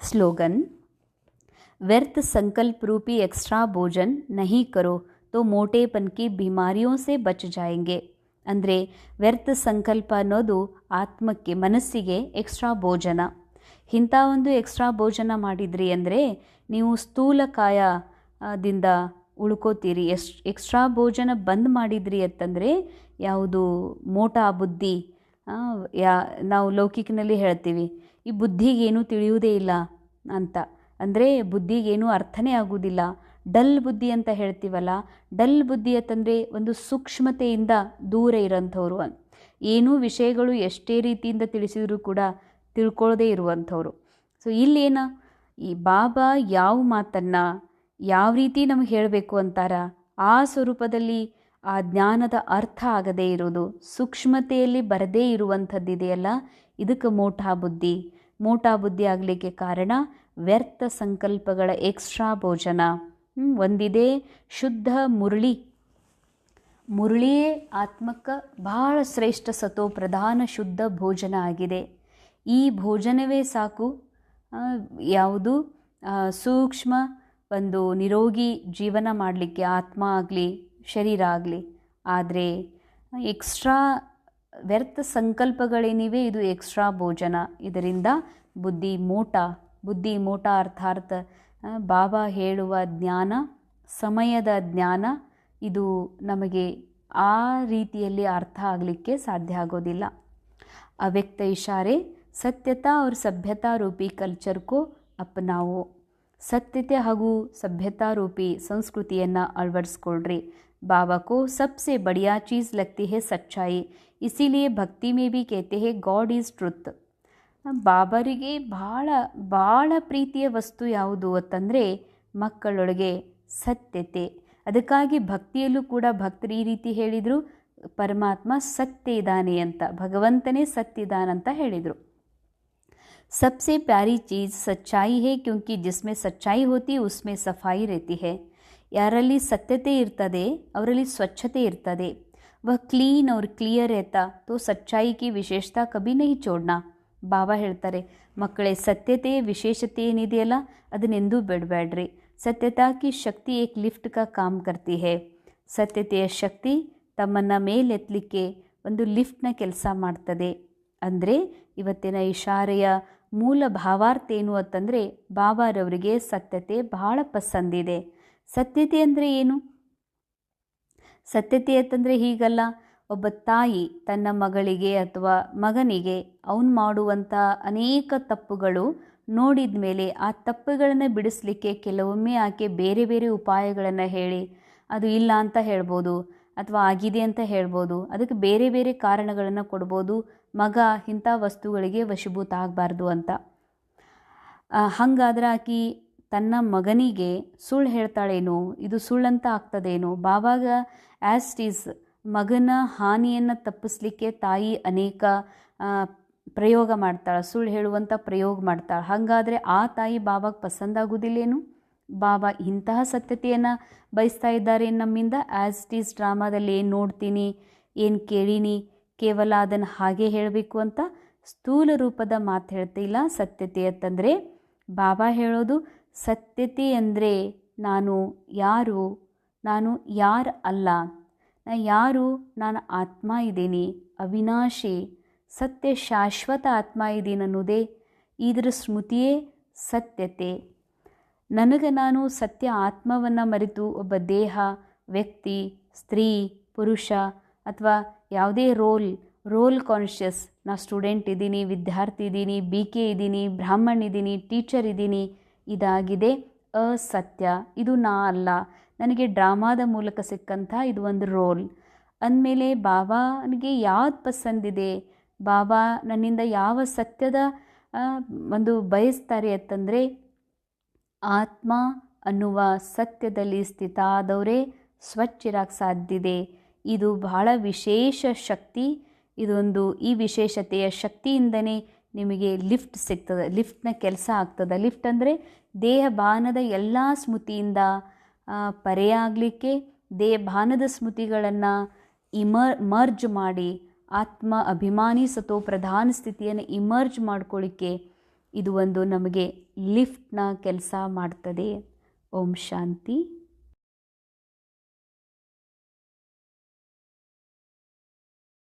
ಸ್ಲೋಗನ್: व्यर्थ संकल्प रूपी एक्स्ट्रा भोजन नहीं करो तो मोटेपन की बीमारियों से बच जाएंगे. ಅಂದರೆ ವ್ಯರ್ಥ ಸಂಕಲ್ಪ ಅನ್ನೋದು ಆತ್ಮಕ್ಕೆ, ಮನಸ್ಸಿಗೆ ಎಕ್ಸ್ಟ್ರಾ ಭೋಜನ. ಇಂಥ ಒಂದು ಎಕ್ಸ್ಟ್ರಾ ಭೋಜನ ಮಾಡಿದ್ರಿ ಅಂದರೆ ನೀವು ಸ್ಥೂಲಕಾಯದಿಂದ ಉಳ್ಕೋತೀರಿ. ಎಕ್ಸ್ಟ್ರಾ ಭೋಜನ ಬಂದ್ ಮಾಡಿದ್ರಿ ಅಂತಂದರೆ ಯಾವುದು ಮೋಟಾ ಬುದ್ಧಿ, ನಾವು ಲೌಕಿಕನಲ್ಲಿ ಹೇಳ್ತೀವಿ ಈ ಬುದ್ಧಿಗೇನು ತಿಳಿಯುವುದೇ ಇಲ್ಲ ಅಂತ, ಅಂದರೆ ಬುದ್ಧಿಗೇನು ಅರ್ಥನೇ ಆಗುವುದಿಲ್ಲ. ಡಲ್ ಬುದ್ಧಿ ಅಂತ ಹೇಳ್ತೀವಲ್ಲ, ಡಲ್ ಬುದ್ಧಿ ಅಂತಂದರೆ ಒಂದು ಸೂಕ್ಷ್ಮತೆಯಿಂದ ದೂರ ಇರೋಂಥವ್ರು, ಏನೂ ವಿಷಯಗಳು ಎಷ್ಟೇ ರೀತಿಯಿಂದ ತಿಳಿಸಿದರೂ ಕೂಡ ತಿಳ್ಕೊಳ್ಳದೇ ಇರುವಂಥವ್ರು. ಸೊ ಇಲ್ಲೇನ ಈ ಬಾಬಾ ಯಾವ ಮಾತನ್ನು ಯಾವ ರೀತಿ ನಮಗೆ ಹೇಳಬೇಕು ಅಂತಾರ, ಆ ಸ್ವರೂಪದಲ್ಲಿ ಆ ಜ್ಞಾನದ ಅರ್ಥ ಆಗದೇ ಇರೋದು, ಸೂಕ್ಷ್ಮತೆಯಲ್ಲಿ ಬರದೇ ಇರುವಂಥದ್ದಿದೆಯಲ್ಲ, ಇದಕ್ಕೆ ಮೋಟಾ ಬುದ್ಧಿ ಆಗಲಿಕ್ಕೆ ಕಾರಣ ವ್ಯರ್ಥ ಸಂಕಲ್ಪಗಳ ಎಕ್ಸ್ಟ್ರಾ ಭೋಜನ. ಒಂದಿದೆ ಶುದ್ಧ ಮುರಳಿಯೇ ಆತ್ಮಕ್ಕೆ ಬಹಳ ಶ್ರೇಷ್ಠ ಸತೋ ಪ್ರಧಾನ ಶುದ್ಧ ಭೋಜನ ಆಗಿದೆ. ಈ ಭೋಜನವೇ ಸಾಕು ಯಾವುದು ಸೂಕ್ಷ್ಮ ಒಂದು ನಿರೋಗಿ ಜೀವನ ಮಾಡಲಿಕ್ಕೆ, ಆತ್ಮ ಆಗಲಿ ಶರೀರ ಆಗಲಿ. ಆದರೆ ಎಕ್ಸ್ಟ್ರಾ ವ್ಯರ್ಥ ಸಂಕಲ್ಪಗಳೇನಿವೆ ಇದು ಎಕ್ಸ್ಟ್ರಾ ಭೋಜನ. ಇದರಿಂದ ಬುದ್ಧಿ ಮೋಟ ಅರ್ಥಾತ್ ಬಾಬಾ ಹೇಳುವ ಜ್ಞಾನ, ಸಮಯದ ಜ್ಞಾನ, ಇದು ನಮಗೆ ಆ ರೀತಿಯಲ್ಲಿ ಅರ್ಥ ಆಗಲಿಕ್ಕೆ ಸಾಧ್ಯ ಆಗೋದಿಲ್ಲ. ಅವ್ಯಕ್ತ ಇಶಾರೆ ಸತ್ಯತಾ और ಸಭ್ಯತಾ ರೂಪಿ ಕಲ್ಚರ್ ಕೋ ಅಪನಾವೋ. ಸತ್ಯತೆ ಹಾಗೂ ಸಭ್ಯತಾ ರೂಪಿ ಸಂಸ್ಕೃತಿಯನ್ನು ಅಳವಡಿಸ್ಕೊಳ್ರಿ. बाबा को सबसे बढ़िया चीज़ लगती है सच्चाई, इसीलिए भक्ति में भी कहते हैं गॉड ಈಸ್ ಟ್ರುತ್. ಬಾಬರಿಗೆ ಭಾಳ ಪ್ರೀತಿಯ ವಸ್ತು ಯಾವುದು ಅಂತಂದರೆ ಮಕ್ಕಳೊಳಗೆ ಸತ್ಯತೆ. ಅದಕ್ಕಾಗಿ ಭಕ್ತಿಯಲ್ಲೂ ಕೂಡ ಭಕ್ತರು ಈ ರೀತಿ ಹೇಳಿದರು, ಪರಮಾತ್ಮ ಸತ್ಯ ಇದ್ದಾನೆ ಅಂತ, ಭಗವಂತನೇ ಸತ್ಯ ಇದ್ದಾನಂತ ಹೇಳಿದರು. सबसे प्यारी चीज़ सच्चाई है क्योंकि जिसमें सच्चाई होती है उसमें सफाई रहती है. ಯಾರಲ್ಲಿ ಸತ್ಯತೆ ಇರ್ತದೆ ಅವರಲ್ಲಿ ಸ್ವಚ್ಛತೆ ಇರ್ತದೆ. वह क्लीन और क्लियर रहता तो सच्चाई की विशेषता कभी नहीं छोड़ना. ಬಾಬಾ ಹೇಳ್ತಾರೆ, ಮಕ್ಕಳೇ ಸತ್ಯತೆಯ ವಿಶೇಷತೆ ಏನಿದೆಯಲ್ಲ ಅದನ್ನೆಂದೂ ಬಿಡಬೇಡ್ರಿ. ಸತ್ಯತಾ ಕಿ ಶಕ್ತಿ ಏಕ್ ಲಿಫ್ಟ್ ಕಾ ಕಾಮ್ ಕರ್ತಿ ಹೇ. ಸತ್ಯತೆಯ ಶಕ್ತಿ ತಮ್ಮನ್ನು ಮೇಲೆತ್ತಲಿಕ್ಕೆ ಒಂದು ಲಿಫ್ಟ್ನ ಕೆಲಸ ಮಾಡ್ತದೆ. ಅಂದರೆ ಇವತ್ತಿನ ಇಶಾರೆಯ ಮೂಲ ಭಾವಾರ್ಥ ಏನು ಅಂತಂದರೆ ಬಾಬಾರವರಿಗೆ ಸತ್ಯತೆ ಬಹಳ ಪಸಂದಿದೆ. ಸತ್ಯತೆ ಅಂದರೆ ಏನು? ಸತ್ಯತೆ ಅಂತಂದರೆ ಹೀಗಲ್ಲ, ಒಬ್ಬ ತಾಯಿ ತನ್ನ ಮಗಳಿಗೆ ಅಥವಾ ಮಗನಿಗೆ ಅವನು ಮಾಡುವಂಥ ಅನೇಕ ತಪ್ಪುಗಳು ನೋಡಿದ ಮೇಲೆ ಆ ತಪ್ಪುಗಳನ್ನು ಬಿಡಿಸಲಿಕ್ಕೆ ಕೆಲವೊಮ್ಮೆ ಆಕೆ ಬೇರೆ ಬೇರೆ ಉಪಾಯಗಳನ್ನು ಹೇಳಿ, ಅದು ಇಲ್ಲ ಅಂತ ಹೇಳ್ಬೋದು ಅಥವಾ ಆಗಿದೆ ಅಂತ ಹೇಳ್ಬೋದು, ಅದಕ್ಕೆ ಬೇರೆ ಬೇರೆ ಕಾರಣಗಳನ್ನು ಕೊಡ್ಬೋದು, ಮಗ ಇಂಥ ವಸ್ತುಗಳಿಗೆ ವಶೀಭೂತ ಆಗಬಾರ್ದು ಅಂತ. ಹಾಗಾದ್ರೆ ಆಕೆ ತನ್ನ ಮಗನಿಗೆ ಸುಳ್ಳು ಹೇಳ್ತಾಳೇನೋ, ಇದು ಸುಳ್ಳಂತ ಆಗ್ತದೇನೋ. ಬಾಬಾಗ ಆ್ಯಸ್ ಈಸ್ ಮಗನ ಹಾನಿಯನ್ನು ತಪ್ಪಿಸ್ಲಿಕ್ಕೆ ತಾಯಿ ಅನೇಕ ಪ್ರಯೋಗ ಮಾಡ್ತಾಳೆ, ಸುಳ್ಳು ಹೇಳುವಂಥ ಪ್ರಯೋಗ ಮಾಡ್ತಾಳೆ. ಹಾಗಾದರೆ ಆ ತಾಯಿ ಬಾಬಾಗೆ ಪಸಂದಾಗೋದಿಲ್ಲೇನು? ಬಾಬಾ ಇಂತಹ ಸತ್ಯತೆಯನ್ನು ಬಯಸ್ತಾ ಇದ್ದಾರೆ ನಮ್ಮಿಂದ. ಆ್ಯಸ್ ಇಟ್ ಈಸ್ ಡ್ರಾಮಾದಲ್ಲಿ ಏನು ನೋಡ್ತೀನಿ, ಏನು ಕೇಳೀನಿ, ಕೇವಲ ಅದನ್ನು ಹಾಗೆ ಹೇಳಬೇಕು ಅಂತ ಸ್ಥೂಲ ರೂಪದ ಮಾತು ಹೇಳ್ತಿಲ್ಲ. ಸತ್ಯತೆ ಅಂತಂದರೆ ಬಾಬಾ ಹೇಳೋದು, ಸತ್ಯತೆ ಅಂದರೆ ನಾನು ಯಾರು, ನಾನು ಯಾರು ಅಲ್ಲ, ನಾನು ಆತ್ಮ ಇದ್ದೀನಿ, ಅವಿನಾಶಿ ಸತ್ಯ ಶಾಶ್ವತ ಆತ್ಮ ಇದ್ದೀನಿ ಅನ್ನೋದೇ ಇದರ ಸ್ಮೃತಿಯೇ ಸತ್ಯತೆ. ನನಗೆ ನಾನು ಸತ್ಯ ಆತ್ಮವನ್ನು ಮರೆತು ಒಬ್ಬ ದೇಹ, ವ್ಯಕ್ತಿ, ಸ್ತ್ರೀ, ಪುರುಷ ಅಥವಾ ಯಾವುದೇ ರೋಲ್ ಕಾನ್ಷಿಯಸ್, ನಾ ಸ್ಟೂಡೆಂಟ್ ಇದ್ದೀನಿ, ವಿದ್ಯಾರ್ಥಿ ಇದ್ದೀನಿ, BK ಇದ್ದೀನಿ, ಬ್ರಾಹ್ಮಣ ಇದ್ದೀನಿ, ಟೀಚರ್ ಇದ್ದೀನಿ, ಇದಾಗಿದೆ ಅಸತ್ಯ. ಇದು ನಾ ಅಲ್ಲ, ನನಗೆ ಡ್ರಾಮಾದ ಮೂಲಕ ಸಿಕ್ಕಂಥ ಇದು ಒಂದು ರೋಲ್ ಅಂದಮೇಲೆ ಬಾಬಾನಿಗೆ ಯಾವ್ದು ಪಸಂದಿದೆ, ಬಾಬಾ ನನ್ನಿಂದ ಯಾವ ಸತ್ಯದ ಒಂದು ಬಯಸ್ತಾರೆ ಅಂತಂದರೆ ಆತ್ಮ ಅನ್ನುವ ಸತ್ಯದಲ್ಲಿ ಸ್ಥಿತ ಆದವರೇ ಸ್ವಚ್ಛಿರಾಗ ಸಾಧ್ಯದೆ. ಇದು ಬಹಳ ವಿಶೇಷ ಶಕ್ತಿ. ಇದೊಂದು ಈ ವಿಶೇಷತೆಯ ಶಕ್ತಿಯಿಂದನೇ ನಿಮಗೆ ಲಿಫ್ಟ್ ಸಿಗ್ತದೆ, ಲಿಫ್ಟ್ನ ಕೆಲಸ ಆಗ್ತದೆ. ಲಿಫ್ಟ್ ಅಂದರೆ ದೇಹ ಭಾನದ ಎಲ್ಲ ಸ್ಮೃತಿಯಿಂದ ಪರೆಯಾಗಲಿಕ್ಕೆ, ದೇಹ ಭಾನದ ಸ್ಮೃತಿಗಳನ್ನು ಮರ್ಜ್ ಮಾಡಿ ಆತ್ಮ ಅಭಿಮಾನಿ ಸತೋ ಪ್ರಧಾನ ಸ್ಥಿತಿಯನ್ನು ಇಮರ್ಜ್ ಮಾಡ್ಕೊಳ್ಳಿಕ್ಕೆ ಇದು ಒಂದು ನಮಗೆ ಲಿಫ್ಟ್ನ ಕೆಲಸ ಮಾಡ್ತದೆ. ಓಂ ಶಾಂತಿ.